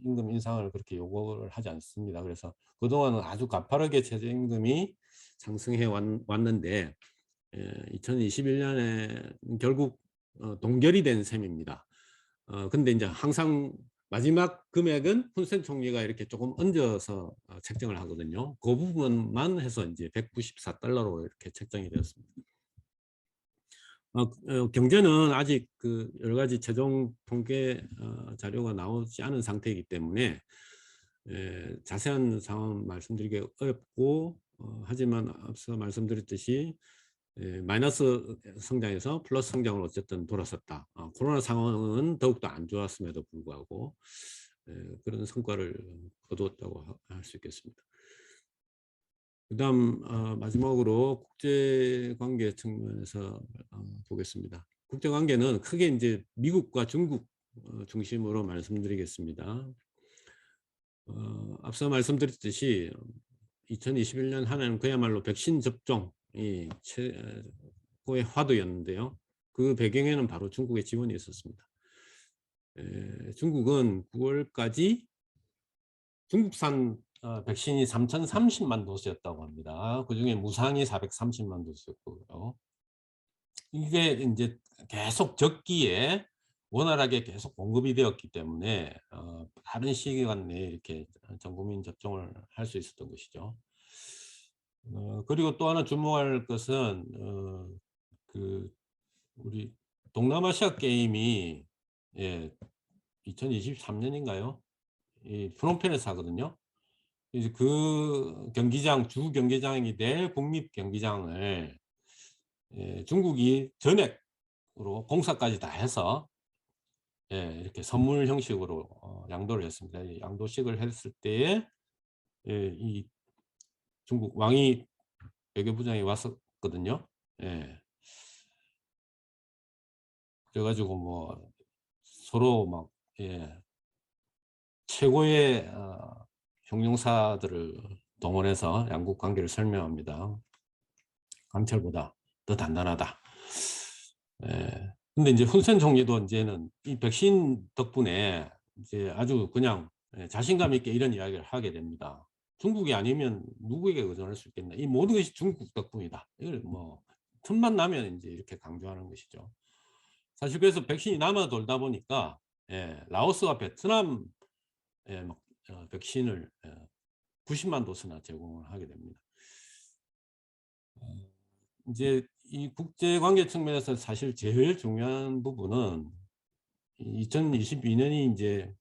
Speaker 2: 임금 인상을 그렇게 요구를 하지 않습니다. 그래서 그동안은 아주 가파르게 최저임금이 상승해 왔는데 2021년에 결국 동결이 된 셈입니다. 근데 이제 항상 마지막 금액은 훈센 총리가 이렇게 조금 얹어서 책정을 하거든요. 그 부분만 해서 이제 $194로 이렇게 책정이 되었습니다. 경제는 아직 그 여러 가지 최종 통계 자료가 나오지 않은 상태이기 때문에 자세한 상황 말씀드리기 어렵고 하지만 앞서 말씀드렸듯이 마이너스 성장에서 플러스 성장을 어쨌든 돌아섰다. 코로나 상황은 더욱더 안 좋았음에도 불구하고 그런 성과를 거두었다고 할 수 있겠습니다. 그다음 마지막으로 국제관계 측면에서 보겠습니다. 국제관계는 크게 이제 미국과 중국 중심으로 말씀드리겠습니다. 앞서 말씀드렸듯이 2021년 한 해는 그야말로 백신 접종이 최고의 화두였는데요. 그 배경에는 바로 중국의 지원이 있었습니다. 중국은 9월까지 중국산 백신이 3,030만 도스였다고 합니다. 그중에 무상이 430만 도스였고요. 이게 이제 계속 적기에 원활하게 계속 공급이 되었기 때문에 다른 시기간 내에 이렇게 전 국민 접종을 할 수 있었던 것이죠. 그리고 또 하나 주목할 것은 그 우리 동남아시아 게임이 2023년인가요? 이 프놈펜에서 하거든요. 이제 그 경기장 주 경기장이 내 국립 경기장을 중국이 전액으로 공사까지 다 해서 이렇게 선물 형식으로 양도를 했습니다. 이 양도식을 했을 때에 이 중국 왕이 외교부장이 왔었거든요. 그래가지고 뭐 서로 막 최고의 형용사들을 동원해서 양국 관계를 설명합니다. 강철보다 더 단단하다. 근데 이제 훈센 총리도 이제는 이 백신 덕분에 이제 아주 그냥 자신감 있게 이런 이야기를 하게 됩니다. 중국이 아니면 누구에게 의존할 수 있겠나? 이 모든 것이 중국 덕분이다. 이걸 뭐 틈만 나면 이제 이렇게 강조하는 것이죠. 사실 그래서 백신이 남아 돌다 보니까 라오스와 베트남에 막 백신을 90만 도스나 제공을 하게 됩니다. 이제 이 국제 관계 측면에서 사실 제일 중요한 부분은 2022년이 이제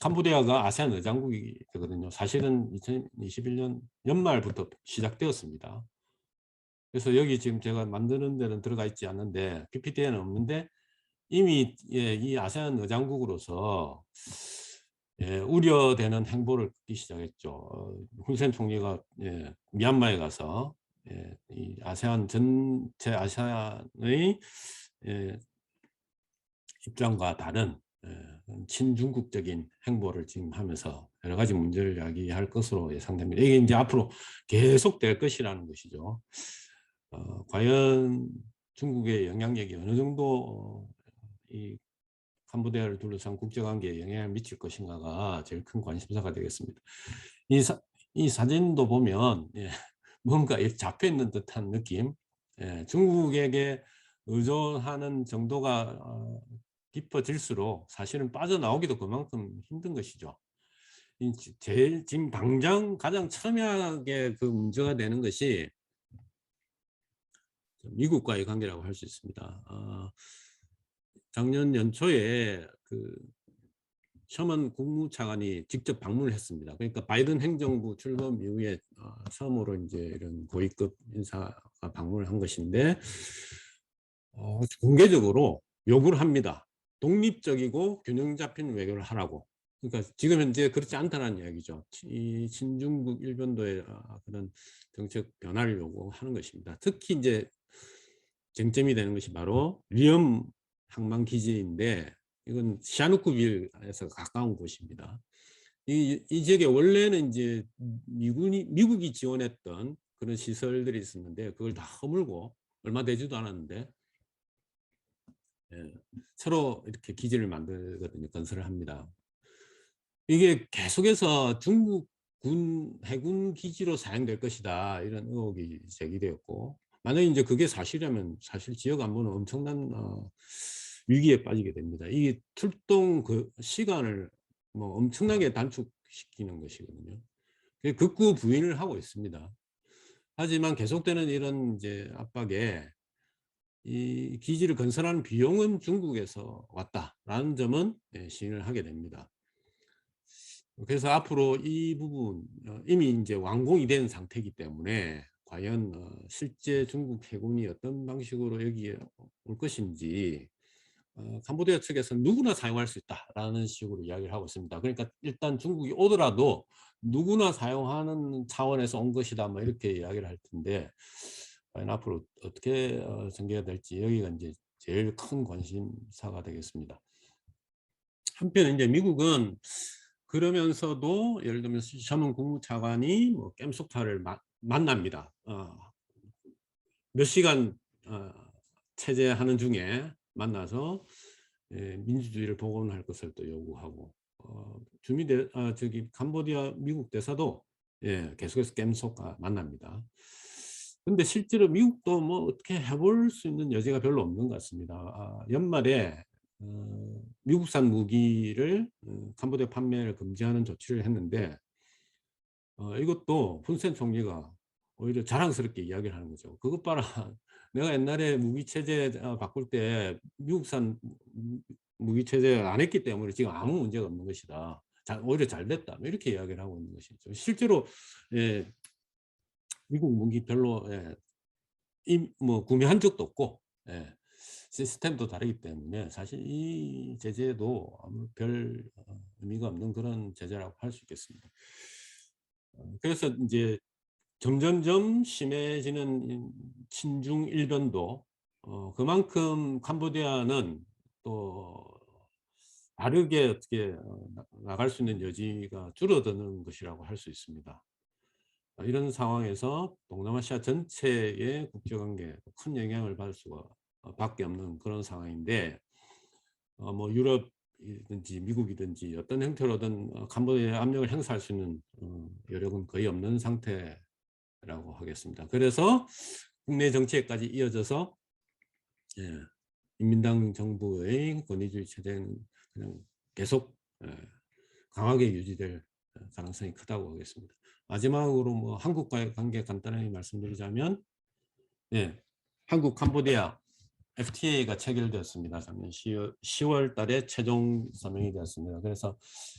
Speaker 2: 캄보디아가 아세안 의장국이 되거든요. 사실은 2021년 연말부터 시작되었습니다. 그래서 여기 지금 제가 만드는 데는 들어가 있지 않는데 PPT에는 없는데 이미 이 아세안 의장국으로서 우려되는 행보를 걷기 시작했죠. 훈센 총리가 미얀마에 가서 이 아세안 전체 아세안의 입장과 다른 친중국적인 행보를 지금 하면서 여러 가지 문제를 야기할 것으로 예상됩니다. 이게 이제 앞으로 계속될 것이라는 것이죠. 과연 중국의 영향력이 어느 정도 이 캄보디아를 둘러싼 국제관계에 영향을 미칠 것인가가 제일 큰 관심사가 되겠습니다. 이 사진도 보면 뭔가 잡혀 있는 듯한 느낌. 중국에게 의존하는 정도가 깊어질수록 사실은 빠져나오기도 그만큼 힘든 것이죠. 제일 지금 당장 가장 첨예하게 그 문제가 되는 것이 미국과의 관계라고 할 수 있습니다. 작년 연초에 그 셔먼 국무차관이 직접 방문을 했습니다. 그러니까 바이든 행정부 출범 이후에 처음으로 이제 이런 고위급 인사가 방문을 한 것인데 공개적으로 요구를 합니다. 독립적이고 균형 잡힌 외교를 하라고. 그러니까 지금 현재 그렇지 않다는 이야기죠. 이 친중국 일변도의 그런 정책 변화를 요구하는 것입니다. 특히 이제 쟁점이 되는 것이 바로 리엄 항만 기지인데
Speaker 1: 이건 시아누크빌에서 가까운 곳입니다. 이 지역에 원래는 이제 미국이 지원했던 그런 시설들이 있었는데 그걸 다 허물고 얼마 되지도 않았는데 예, 새로 이렇게 기지를 만들거든요. 건설을 합니다. 이게 계속해서 중국 해군 기지로 사용될 것이다 이런 의혹이 제기되었고 만약에 이제 그게 사실이라면 사실 지역 안보는 엄청난 위기에 빠지게 됩니다. 이게 출동 그 시간을 뭐 엄청나게 단축시키는 것이거든요. 극구 부인을 하고 있습니다. 하지만 계속되는 이런 이제 압박에 이 기지를 건설하는 비용은 중국에서 왔다라는 점은 시인을 하게 됩니다. 그래서 앞으로 이 부분 이미 이제 완공이 된 상태이기 때문에 과연 실제 중국 해군이 어떤 방식으로 여기에 올 것인지 캄보디아 측에서 누구나 사용할 수 있다라는 식으로 이야기를 하고 있습니다. 그러니까 일단 중국이 오더라도 누구나 사용하는 차원에서 온 것이다 뭐 이렇게 이야기를 할 텐데 과연 앞으로 어떻게 전개가 될지 여기가 이제 제일 큰 관심사가 되겠습니다. 한편 이제 미국은 그러면서도 예를 들면 셔먼 국무차관이 뭐 깸속타를 만납니다. 몇 시간 체제하는 중에 만나서 민주주의를 복원할 것을 또 요구하고 저기 캄보디아 미국 대사도 계속해서 깸속 만납니다. 근데 실제로 미국도 뭐 어떻게 해볼 수 있는 여지가 별로 없는 것 같습니다. 연말에 미국산 무기를 캄보디아 판매를 금지하는 조치를 했는데 이것도 훈센 총리가 오히려 자랑스럽게 이야기를 하는 거죠. 그것 봐라. 내가 옛날에 무기 체제 바꿀 때 미국산 무기 체제 안 했기 때문에 지금 아무 문제가 없는 것이다. 오히려 잘 됐다. 뭐 이렇게 이야기를 하고 있는 것이죠. 실제로 미국 무기 별로 뭐 구매한 적도 없고 시스템도 다르기 때문에 사실 이 제재도 아무 별 의미가 없는 그런 제재라고 할 수 있겠습니다. 그래서 이제 점점점 심해지는 친중 일변도 그만큼 캄보디아는 또 다르게 어떻게 나갈 수 있는 여지가 줄어드는 것이라고 할 수 있습니다. 이런 상황에서 동남아시아 전체의 국제관계에 큰 영향을 받을 수가 밖에 없는 그런 상황인데 뭐 유럽이든지 미국이든지 어떤 형태로든 캄보디아에 압력을 행사할 수 있는 여력은 거의 없는 상태라고 하겠습니다. 그래서 국내 정치에까지 이어져서 인민당 정부의 권위주의 체제는 그냥 계속 강하게 유지될 가능성이 크다고 하겠습니다. 마지막으로 뭐 한국과의 관계 간단하게 말씀드리자면 한국 캄보디아 FTA가 체결되었습니다. 작년 10월 달에 최종 서명이 되었습니다. 그래서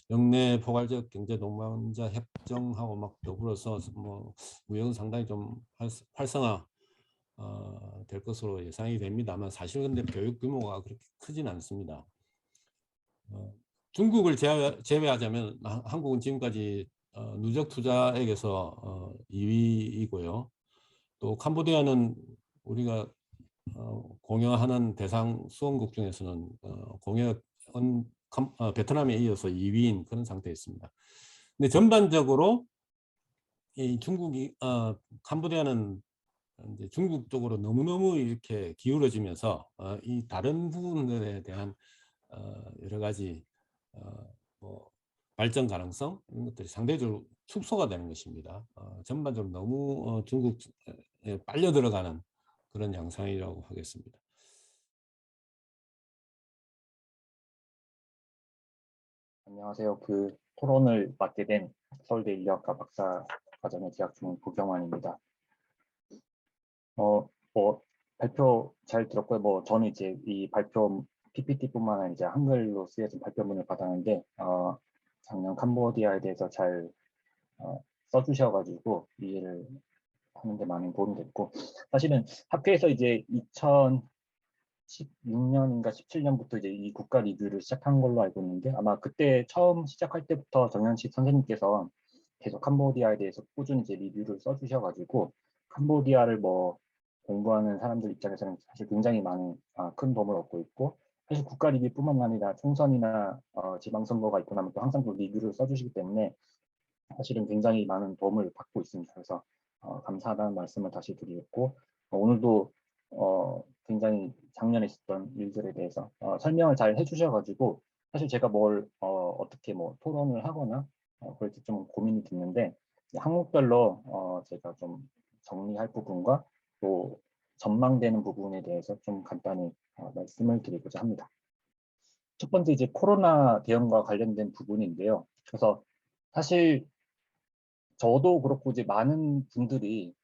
Speaker 1: 영내 포괄적 경제 동반자 협정하고 막 더불어서 뭐 무역은 상당히 좀 활성화 될 것으로 예상이 됩니다만 사실 근데 교육 규모가 그렇게 크진 않습니다. 중국을 제외하자면 한국은 지금까지 누적 투자액에서 2위이고요. 또 캄보디아는 우리가 공여하는 대상 수원국 중에서는 공여은 베트남에 이어서 2위인 그런 상태에 있습니다. 근데 전반적으로 이 중국이 캄보디아는 이제 중국 쪽으로 너무너무 이렇게 기울어지면서 이 다른 부분들에 대한 여러 가지 뭐 발전 가능성 이런 것들이 상대적으로 축소가 되는 것입니다. 전반적으로 너무 중국에 빨려 들어가는 그런 양상이라고 하겠습니다.
Speaker 3: 안녕하세요. 그 토론을 맡게 된 서울대 인류학과 박사 과정에 재학 중인 고경환입니다. 뭐 발표 잘 들었고요. 뭐 저는 이제 이 발표 PPT뿐만 아니라 이제 한글로 쓰여진 발표문을 받았는데 작년 캄보디아에 대해서 잘 써주셔가지고 이해를 하는데 많은 도움이 됐고 사실은 학회에서 이제 2016년인가 17년부터 이제 이 국가 리뷰를 시작한 걸로 알고 있는데 아마 그때 처음 시작할 때부터 정현식 선생님께서 계속 캄보디아에 대해서 꾸준히 이제 리뷰를 써주셔가지고 캄보디아를 뭐 공부하는 사람들 입장에서는 사실 굉장히 많은 큰 도움을 얻고 있고 사실 국가 리뷰뿐만 아니라 총선이나 지방선거가 있고 나면 또 항상 또 리뷰를 써주시기 때문에 사실은 굉장히 많은 도움을 받고 있습니다. 그래서 감사하다는 말씀을 다시 드리겠고 오늘도 굉장히 작년에 있었던 일들에 대해서 설명을 잘 해주셔가지고 사실 제가 뭘 어떻게 뭐 토론을 하거나 그럴 때 좀 고민이 됐는데 항목별로 제가 좀 정리할 부분과 또 전망되는 부분에 대해서 좀 간단히 말씀을 드리고자 합니다. 첫 번째 이제 코로나 대응과 관련된 부분인데요. 그래서 사실 저도 그렇고 이제 많은 분들이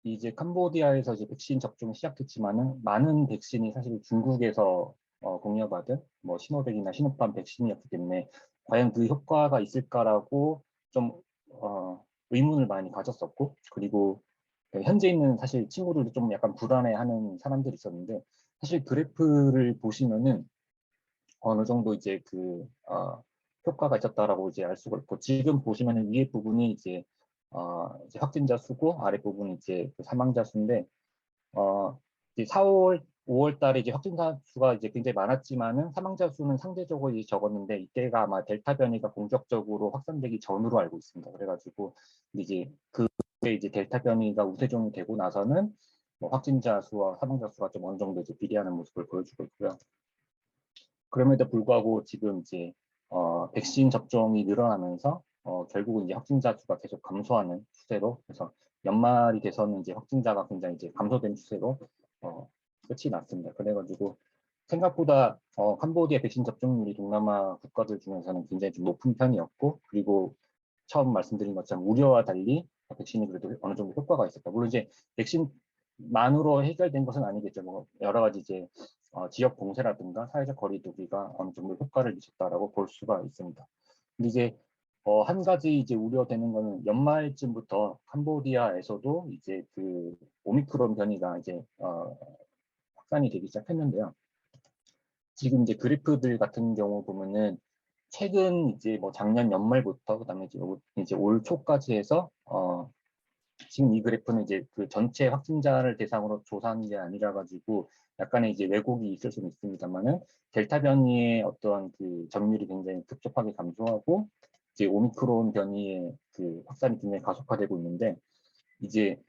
Speaker 3: 이제 캄보디아에서 이제 백신 접종이 시작됐지만은 많은 백신이 사실 중국에서 공여받은 뭐 시노백이나 시노팜 백신이었기 때문에 과연 그 효과가 있을까라고 좀 의문을 많이 가졌었고 그리고 현재 있는 사실 친구들도 좀 약간 불안해하는 사람들이 있었는데 사실 그래프를 보시면은 어느 정도 이제 효과가 있었다라고 이제 알 수가 있고 지금 보시면은 위에 부분이 이제 확진자 수고 아래 부분이 이제 그 사망자 수인데 이제 4월 5월 달에 이제 확진자 수가 이제 굉장히 많았지만은 사망자 수는 상대적으로 이제 적었는데 이때가 아마 델타 변이가 본격적으로 확산되기 전으로 알고 있습니다. 그래가지고 이제 그게 이제 델타 변이가 우세종이 되고 나서는 뭐 확진자 수와 사망자 수가 좀 어느 정도 이제 비례하는 모습을 보여주고 있고요. 그럼에도 불구하고 지금 이제 백신 접종이 늘어나면서 결국은 이제 확진자 수가 계속 감소하는 추세로 그래서 연말이 돼서는 이제 확진자가 굉장히 이제 감소된 추세로 끝이 났습니다. 그래가지고 생각보다 캄보디아 백신 접종률이 동남아 국가들 중에서는 굉장히 좀 높은 편이었고 그리고 처음 말씀드린 것처럼 우려와 달리 백신이 그래도 어느 정도 효과가 있었다. 물론 이제 백신만으로 해결된 것은 아니겠죠. 뭐 여러 가지 이제 지역 봉쇄라든가 사회적 거리두기가 어느 정도 효과를 미쳤다라고 볼 수가 있습니다. 근데 이제 한 가지 이제 우려되는 거는 연말쯤부터 캄보디아에서도 이제 그 오미크론 변이가 이제 확산이 되기 시작했는데요. 지금 이제 그래프들 같은 경우 보면은 최근 이제 뭐 작년 연말부터 그다음에 이제 올 초까지 해서 지금 이 그래프는 이제 그 전체 확진자를 대상으로 조사한 게 아니라 가지고 약간의 이제 왜곡이 있을 수는 있습니다만은 델타 변이의 어떠한 그 점유율이 굉장히 급격하게 감소하고 이제 오미크론 변이의 그 확산이 굉장히 가속화되고 있는데 이제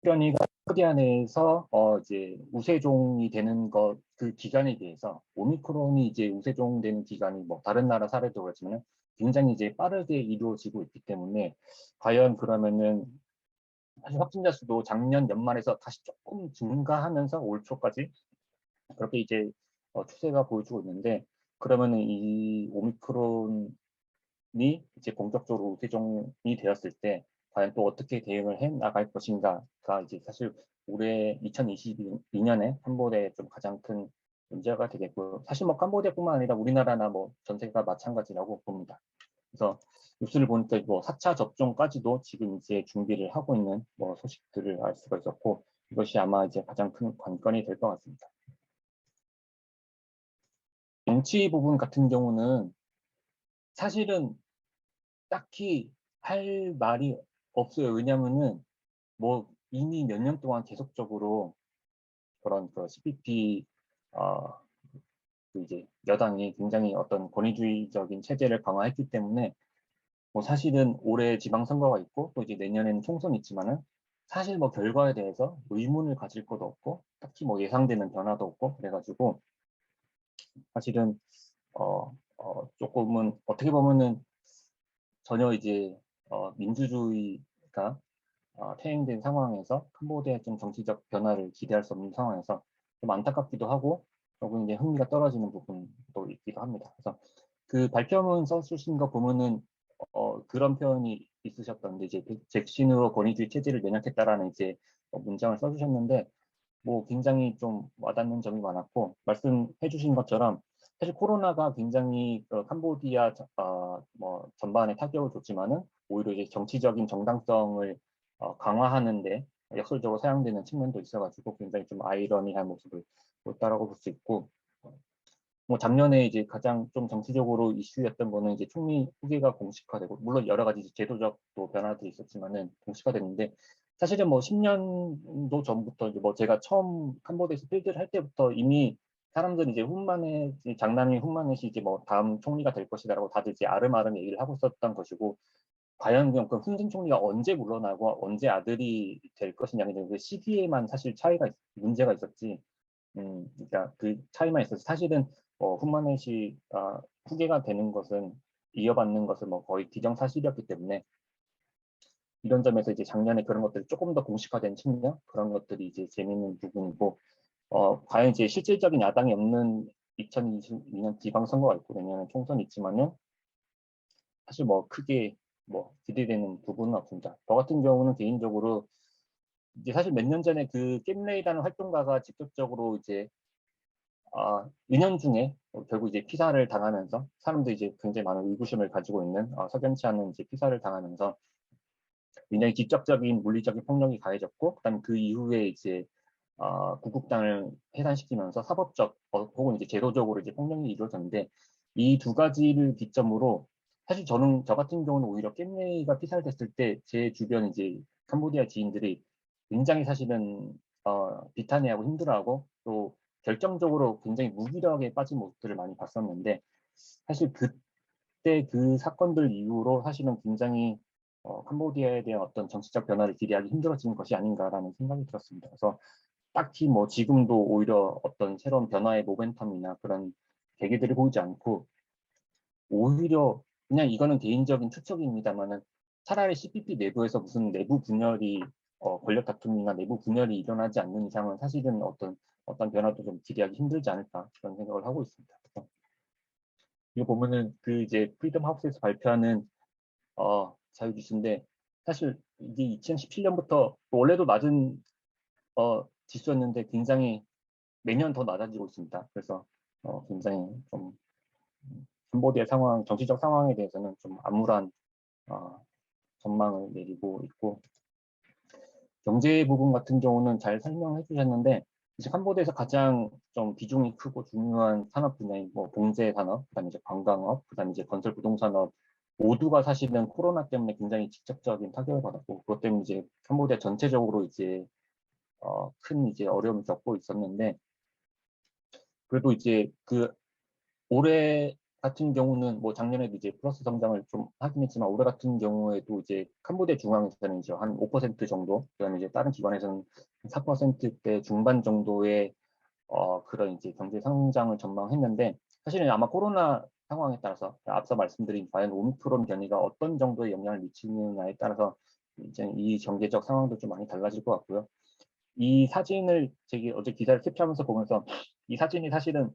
Speaker 3: 변이가 캄보디아 내에서 이제 우세종이 되는 그 기간에 대해서 오미크론이 이제 우세종 되는 기간이 뭐 다른 나라 사례도 그렇지만 굉장히 이제 빠르게 이루어지고 있기 때문에 과연 그러면은 사실 확진자 수도 작년 연말에서 다시 조금 증가하면서 올 초까지 그렇게 이제 추세가 보여주고 있는데 그러면은 이 오미크론이 이제 본격적으로 우세종이 되었을 때 과연 또 어떻게 대응을 해 나갈 것인가가 이제 사실 올해 2022년에 캄보디아의 좀 가장 큰 문제가 되겠고 사실 뭐 캄보디아뿐만 아니라 우리나라나 뭐 전 세계가 마찬가지라고 봅니다. 그래서 뉴스를 보니까 뭐 4차 접종까지도 지금 이제 준비를 하고 있는 뭐 소식들을 알 수가 있었고 이것이 아마 이제 가장 큰 관건이 될 것 같습니다. 정치 부분 같은 경우는 사실은 딱히 할 말이 없어요. 왜냐면은 뭐 이미 몇 년 동안 계속적으로 그런 그 CPP 그 이제 여당이 굉장히 어떤 권위주의적인 체제를 강화했기 때문에 뭐 사실은 올해 지방선거가 있고 또 이제 내년에는 총선이 있지만은 사실 뭐 결과에 대해서 의문을 가질 것도 없고 딱히 뭐 예상되는 변화도 없고 그래가지고 사실은 조금은 어떻게 보면은 전혀 이제 민주주의가 퇴행된 상황에서 캄보디아의 좀 정치적 변화를 기대할 수 없는 상황에서 좀 안타깝기도 하고 조금 이제 흥미가 떨어지는 부분도 있기도 합니다. 그래서 그 발표문 써주신 거 보면은 그런 표현이 있으셨던데 이제 백신으로 권위주의 체제를 면역했다라는 이제 문장을 써주셨는데 뭐 굉장히 좀 와닿는 점이 많았고 말씀해 주신 것처럼 사실 코로나가 굉장히 캄보디아 뭐 전반에 타격을 줬지만은 오히려 이제 정치적인 정당성을 강화하는데 역설적으로 사용되는 측면도 있어가지고 굉장히 좀 아이러니한 모습을 보였다라고 볼 수 있고 뭐 작년에 이제 가장 좀 정치적으로 이슈였던 거는 이제 총리 후계가 공식화되고 물론 여러 가지 제도적 또 변화들이 있었지만은 공식화됐는데 사실은 뭐 10년도 전부터 이제 뭐 제가 처음 캄보디아에서 필드를 할 때부터 이미 사람들이 이제 훈마네 장남이 훈마넷이 이제 뭐 다음 총리가 될 것이다라고 다들 이제 아름아름 얘기를 하고 있었던 것이고, 과연 그 훈센 총리가 언제 물러나고 언제 아들이 될 것이냐, 그 시기에만 사실 문제가 있었지. 그러니까 그 차이만 있어서 사실은 훈마넷이 후계가 되는 것은, 이어받는 것은 뭐 거의 기정사실이었기 때문에, 이런 점에서 이제 작년에 그런 것들이 조금 더 공식화된 측면, 그런 것들이 이제 재미있는 부분이고, 과연 이제 실질적인 야당이 없는 2022년 지방선거가 있고 내년에 총선이 있지만은 사실 뭐 크게 뭐 기대되는 부분은 없습니다. 저 같은 경우는 개인적으로 이제 사실 몇 년 전에 그 겜레이라는 활동가가 직접적으로 이제 은연중에 결국 이제 피살을 당하면서, 사람들이 이제 굉장히 많은 의구심을 가지고 있는 석연치 않은 이제 피살을 당하면서 굉장히 직접적인 물리적인 폭력이 가해졌고, 그다음에 그 이후에 이제 구국당을 해산시키면서 사법적 혹은 이제 제도적으로 이제 폭력이 이루어졌는데, 이 두 가지를 기점으로 사실 저 같은 경우는 오히려 겜레이가 피살됐을 때 제 주변 이제 캄보디아 지인들이 굉장히 사실은 비탄해하고 힘들어하고 또 결정적으로 굉장히 무기력에 빠진 모습들을 많이 봤었는데, 사실 그때 그 사건들 이후로 사실은 굉장히 캄보디아에 대한 어떤 정치적 변화를 기대하기 힘들어지는 것이 아닌가라는 생각이 들었습니다. 그래서 딱히 뭐 지금도 오히려 어떤 새로운 변화의 모멘텀이나 그런 계기들이 보이지 않고, 오히려 그냥 이거는 개인적인 추측입니다만은 차라리 CPP 내부에서 무슨 내부 분열이 권력 다툼이나 내부 분열이 일어나지 않는 이상은 사실은 어떤 변화도 좀 기대하기 힘들지 않을까, 그런 생각을 하고 있습니다. 그래서 이거 보면은 그 이제 프리덤 하우스에서 발표하는 자유지수인데, 사실 이게 2017년부터 원래도 낮은 지수였는데 굉장히 매년 더 낮아지고 있습니다. 그래서 굉장히 좀 캄보디아 상황, 정치적 상황에 대해서는 좀 암울한 전망을 내리고 있고, 경제 부분 같은 경우는 잘 설명해 주셨는데, 이제 캄보디아에서 가장 좀 비중이 크고 중요한 산업 분야인 뭐 봉제 산업, 그다음에 이제 관광업, 그다음에 이제 건설 부동산업 모두가 사실은 코로나 때문에 굉장히 직접적인 타격을 받았고, 그것 때문에 이제 캄보디아 전체적으로 이제 큰 이제 어려움을 겪고 있었는데, 그래도 이제 그 올해 같은 경우는 뭐 작년에도 이제 플러스 성장을 좀 하긴 했지만, 올해 같은 경우에도 이제 캄보디아 중앙에서는 이제 한 5% 정도, 그다음에 이제 다른 기관에서는 4%대 중반 정도의 그런 이제 경제 성장을 전망했는데, 사실은 아마 코로나 상황에 따라서 앞서 말씀드린 과연 오미크론 변이가 어떤 정도의 영향을 미치느냐에 따라서 이제 이 경제적 상황도 좀 많이 달라질 것 같고요. 이 사진을 제가 어제 기사를 캡처하면서 보면서, 이 사진이 사실은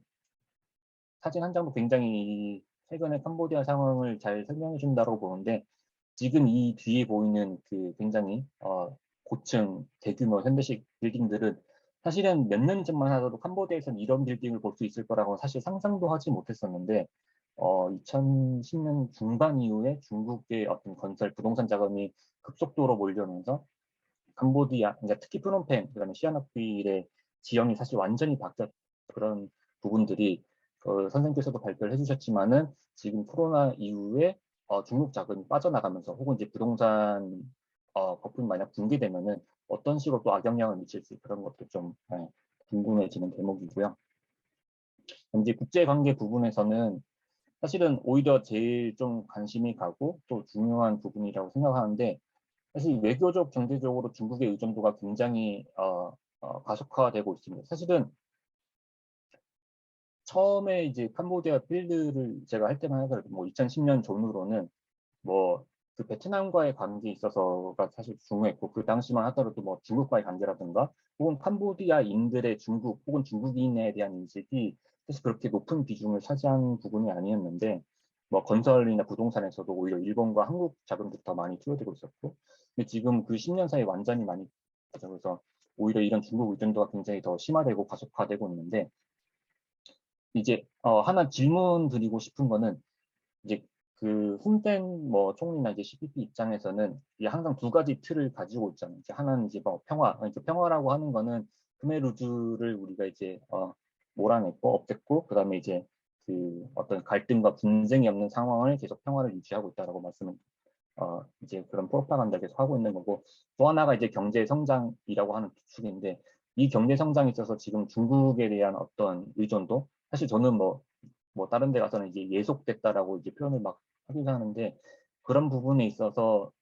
Speaker 3: 사진 한 장도 굉장히 최근의 캄보디아 상황을 잘 설명해 준다고 보는데, 지금 이 뒤에 보이는 그 굉장히 고층 대규모 현대식 빌딩들은 사실은 몇 년 전만 하더라도 캄보디아에서는 이런 빌딩을 볼 수 있을 거라고 사실 상상도 하지 못했었는데, 2010년 중반 이후에 중국의 어떤 건설 부동산 자금이 급속도로 몰려오면서 캄보디아, 그러니까 특히 프놈펜, 그다음에 시아나크윌의 지형이 사실 완전히 바뀌었, 그런 부분들이 선생님께서도 발표를 해주셨지만은 지금 코로나 이후에 중국 자금이 빠져나가면서 혹은 이제 부동산 거품이 만약 붕괴되면은 어떤 식으로 또 악영향을 미칠지, 그런 것도 좀 궁금해지는 대목이고요. 이제 국제관계 부분에서는 사실은 오히려 제일 좀 관심이 가고 또 중요한 부분이라고 생각하는데, 사실 외교적, 경제적으로 중국의 의존도가 굉장히 가속화되고 있습니다. 사실은 처음에 이제 캄보디아 필드를 제가 할 때만 하더라도 뭐 2010년 전후로는 뭐 그 베트남과의 관계에 있어서가 사실 중요했고, 그 당시만 하더라도 뭐 중국과의 관계라든가 혹은 캄보디아인들의 중국 혹은 중국인에 대한 인식이 사실 그렇게 높은 비중을 차지한 부분이 아니었는데, 뭐 건설이나 부동산에서도 오히려 일본과 한국 자금들이 더 많이 투여되고 있었고, 근데 지금 그 10년 사이에 완전히 많이 그래서 오히려 이런 중국 의존도가 굉장히 더 심화되고 가속화되고 있는데, 이제 하나 질문 드리고 싶은 거는, 이제 그 훈센 뭐 총리나 이제 CPP 입장에서는 이게 항상 두 가지 틀을 가지고 있잖아요. 이제 하나는 이제 뭐 평화, 그러니까 평화라고 하는 거는 khmer rouge를 우리가 이제 몰아냈고 없앴고, 그다음에 이제 그 어떤 갈등과 분쟁이 없는 상황을 계속 평화를 유지하고 있다라고 말씀을 이제 그런 프로파간다 계속 하고 있는 거고, 또 하나가 이제 경제 성장이라고 하는 축인데, 이 경제 성장에 있어서 지금 중국에 대한 어떤 의존도, 사실 저는 뭐 다른 데 가서는 이제 예속됐다라고 이제 표현을 막 하긴 하는데, 그런 부분에 있어서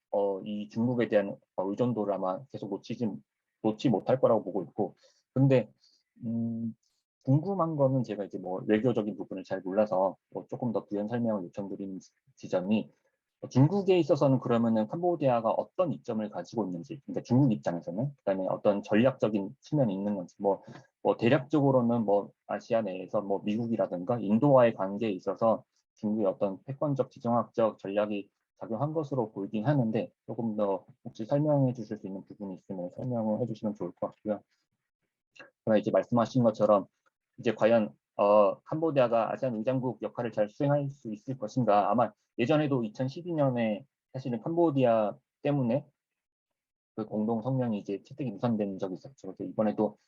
Speaker 3: 이 중국에 대한 의존도를 아마 계속 놓지 못할 거라고 보고 있고. 근데 궁금한 거는, 제가 이제 뭐 외교적인 부분을 잘 몰라서 뭐 조금 더 부연 설명을 요청드리는 지점이, 중국에 있어서는 그러면은 캄보디아가 어떤 이점을 가지고 있는지, 그러니까 중국 입장에서는, 그다음에 어떤 전략적인 측면이 있는 건지, 뭐 대략적으로는 뭐 아시아 내에서 뭐 미국이라든가 인도와의 관계에 있어서 중국의 어떤 패권적 지정학적 전략이 작용한 것으로 보이긴 하는데, 조금 더 혹시 설명해 주실 수 있는 부분이 있으면 설명을 해주시면 좋을 것 같고요. 그러나 이제 말씀하신 것처럼 이제 과연 캄보디아가 아세안 의장국 역할을 잘 수행할 수 있을 것인가. 아마 예전에도 2012년에 사실은 캄보디아 때문에 그 공동 성명이 이제 채택이 무산된 적이 있었죠. 그래서 이번에도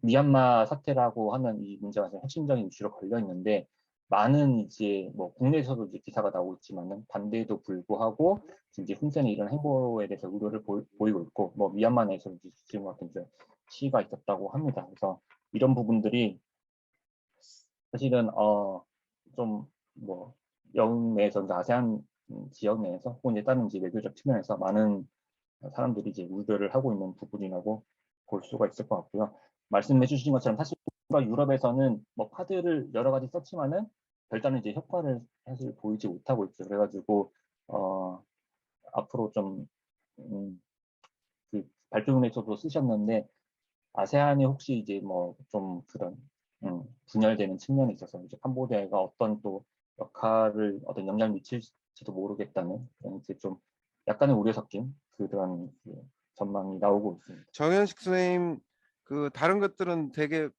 Speaker 3: 미얀마 사태라고 하는 이 문제가 핵심적인 이슈로 걸려 있는데, 많은 이제 뭐 국내에서도 이제 기사가 나오고 있지만은 반대에도 불구하고 이제 훈센의 이런 행보에 대해서 우려를 보이고 있고, 뭐 미얀마 내에서 이제 지금 같은 시위가 있었다고 합니다. 그래서 이런 부분들이 사실은 좀 뭐 영내에서 아세안 지역 내에서 혹은 이제 다른 이제 외교적 측면에서 많은 사람들이 이제 우려를 하고 있는 부분이라고 볼 수가 있을 것 같고요. 말씀해 주신 것처럼 사실 유럽에서는 뭐 카드를 여러 가지 썼지만은 별다른 이제 효과를 사실 보이지 못하고 있죠. 그래가지고 앞으로 좀 그 발표문에서도 쓰셨는데, 아세안이 혹시 이제 뭐 좀 그런 분열되는 측면에 있어서 이제 캄보디아가 어떤 또 역할을, 어떤 영향을 미칠지도 모르겠다는 그런 이제 좀 약간의 우려 섞인 그런 전망이 나오고 있습니다.
Speaker 4: 정현식 선생님, 그 다른 것들은 되게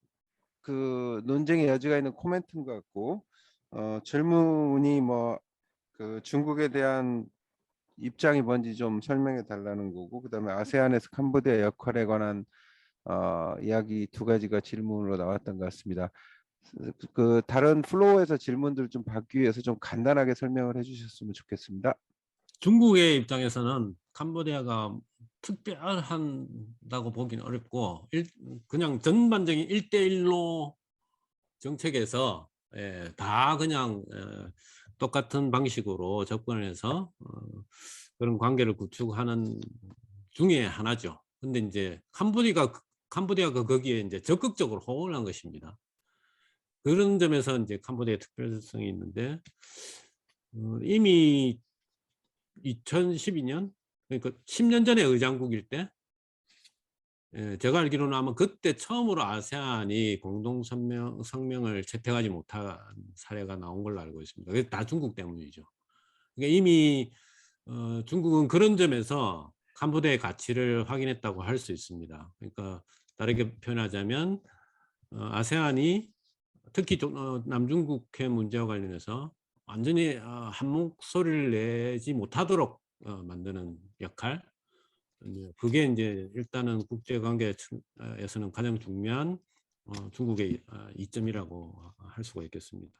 Speaker 4: 그 논쟁의 여지가 있는 코멘트인 것 같고, 질문이 뭐 그 중국에 대한 입장이 뭔지 좀 설명해 달라는 거고, 그다음에 아세안에서 캄보디아 역할에 관한 이야기 두 가지가 질문으로 나왔던 것 같습니다. 그 다른 플로어에서 질문들 좀 받기 위해서 좀 간단하게 설명을 해주셨으면 좋겠습니다.
Speaker 1: 중국의 입장에서는 캄보디아가 특별한다고 보기는 어렵고, 그냥 전반적인 1대1로 정책에서 다 그냥 똑같은 방식으로 접근해서 그런 관계를 구축하는 중에 하나죠. 근데 이제 캄보디아가 거기에 이제 적극적으로 호응을 한 것입니다. 그런 점에서 이제 캄보디아의 특별성이 있는데, 이미 2012년, 그러니까 10년 전에 의장국일 때, 제가 알기로는 아마 그때 처음으로 아세안이 공동 성명을 채택하지 못한 사례가 나온 걸로 알고 있습니다. 그게 다 중국 때문이죠. 그러니까 이미 중국은 그런 점에서 캄보디아의 가치를 확인했다고 할 수 있습니다. 그러니까 다르게 표현하자면 아세안이 특히 남중국해 문제와 관련해서 완전히 한 목소리를 내지 못하도록 만드는 역할, 그게 이제 일단은 국제관계에서는 가장 중요한 중국의 이점이라고 할 수가 있겠습니다.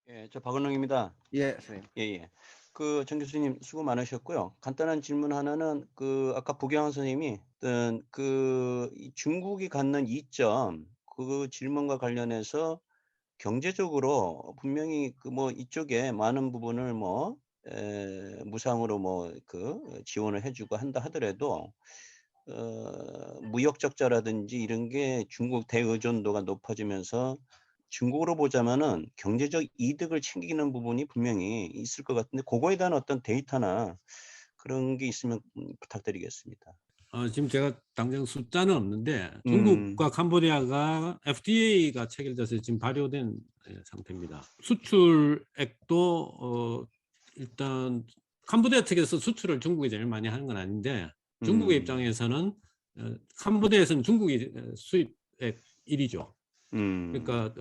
Speaker 5: 예, 저 박은홍입니다.
Speaker 4: 예, 선생님.
Speaker 5: 예. 그 정 교수님 수고 많으셨고요. 간단한 질문 하나는 그 아까 부경환 선생님이 어떤 이 중국이 갖는 이점, 그 질문과 관련해서 경제적으로 분명히 그 뭐 이쪽에 많은 부분을 뭐 무상으로 뭐 그 지원을 해주고 한다 하더라도 무역 적자라든지 이런 게 중국 대의존도가 높아지면서 중국으로 보자면은 경제적 이득을 챙기는 부분이 분명히 있을 것 같은데, 그거에 대한 어떤 데이터나 그런 게 있으면 부탁드리겠습니다.
Speaker 1: 지금 제가 당장 숫자는 없는데 중국과 캄보디아가 FTA가 체결돼서 지금 발효된 상태입니다. 수출액도 일단 캄보디아 측에서 수출을 중국이 제일 많이 하는 건 아닌데, 중국의 입장에서는 캄보디아에서는 중국이 수입액 1위죠. 그러니까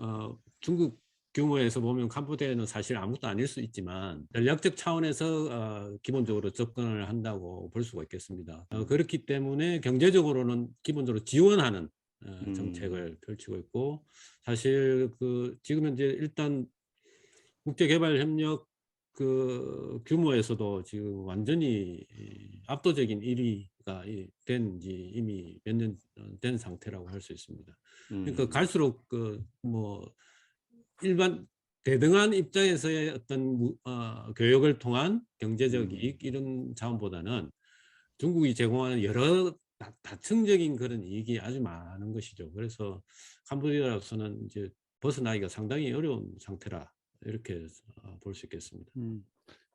Speaker 1: 중국 규모에서 보면 캄보디아는 사실 아무것도 아닐 수 있지만 전략적 차원에서 기본적으로 접근을 한다고 볼 수가 있겠습니다. 그렇기 때문에 경제적으로는 기본적으로 지원하는 정책을 펼치고 있고, 사실 지금 현재 일단 국제개발협력
Speaker 2: 그 규모에서도 지금 완전히 압도적인 1위가 된 지 이미 몇 년 된 상태라고 할 수 있습니다. 그러니까 갈수록 그 뭐 일반 대등한 입장에서의 어떤 교역을 통한 경제적 이익 이런 자원보다는 중국이 제공하는 여러 다층적인 그런 이익이 아주 많은 것이죠. 그래서 캄보디아로서는 이제 벗어나기가 상당히 어려운 상태라 이렇게 볼 수 있겠습니다.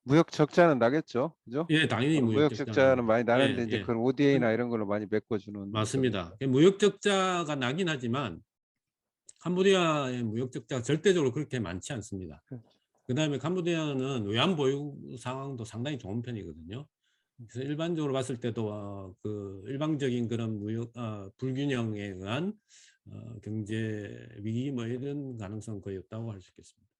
Speaker 4: 무역 적자는 나겠죠, 그죠?
Speaker 2: 예, 당연히
Speaker 4: 무역 적자는 많이 나는데
Speaker 2: 예,
Speaker 4: 이제
Speaker 2: 예.
Speaker 4: 그걸 ODA나 이런 걸로 많이 메꿔주는.
Speaker 2: 맞습니다. 무역 적자가 나긴 하지만 캄보디아의 무역 적자가 절대적으로 그렇게 많지 않습니다. 그다음에 캄보디아는 외환 보유 상황도 상당히 좋은 편이거든요. 그래서 일반적으로 봤을 때도 그 일방적인 그런 무역 불균형에 의한 경제 위기 뭐 이런 가능성 거의 없다고 할 수 있겠습니다.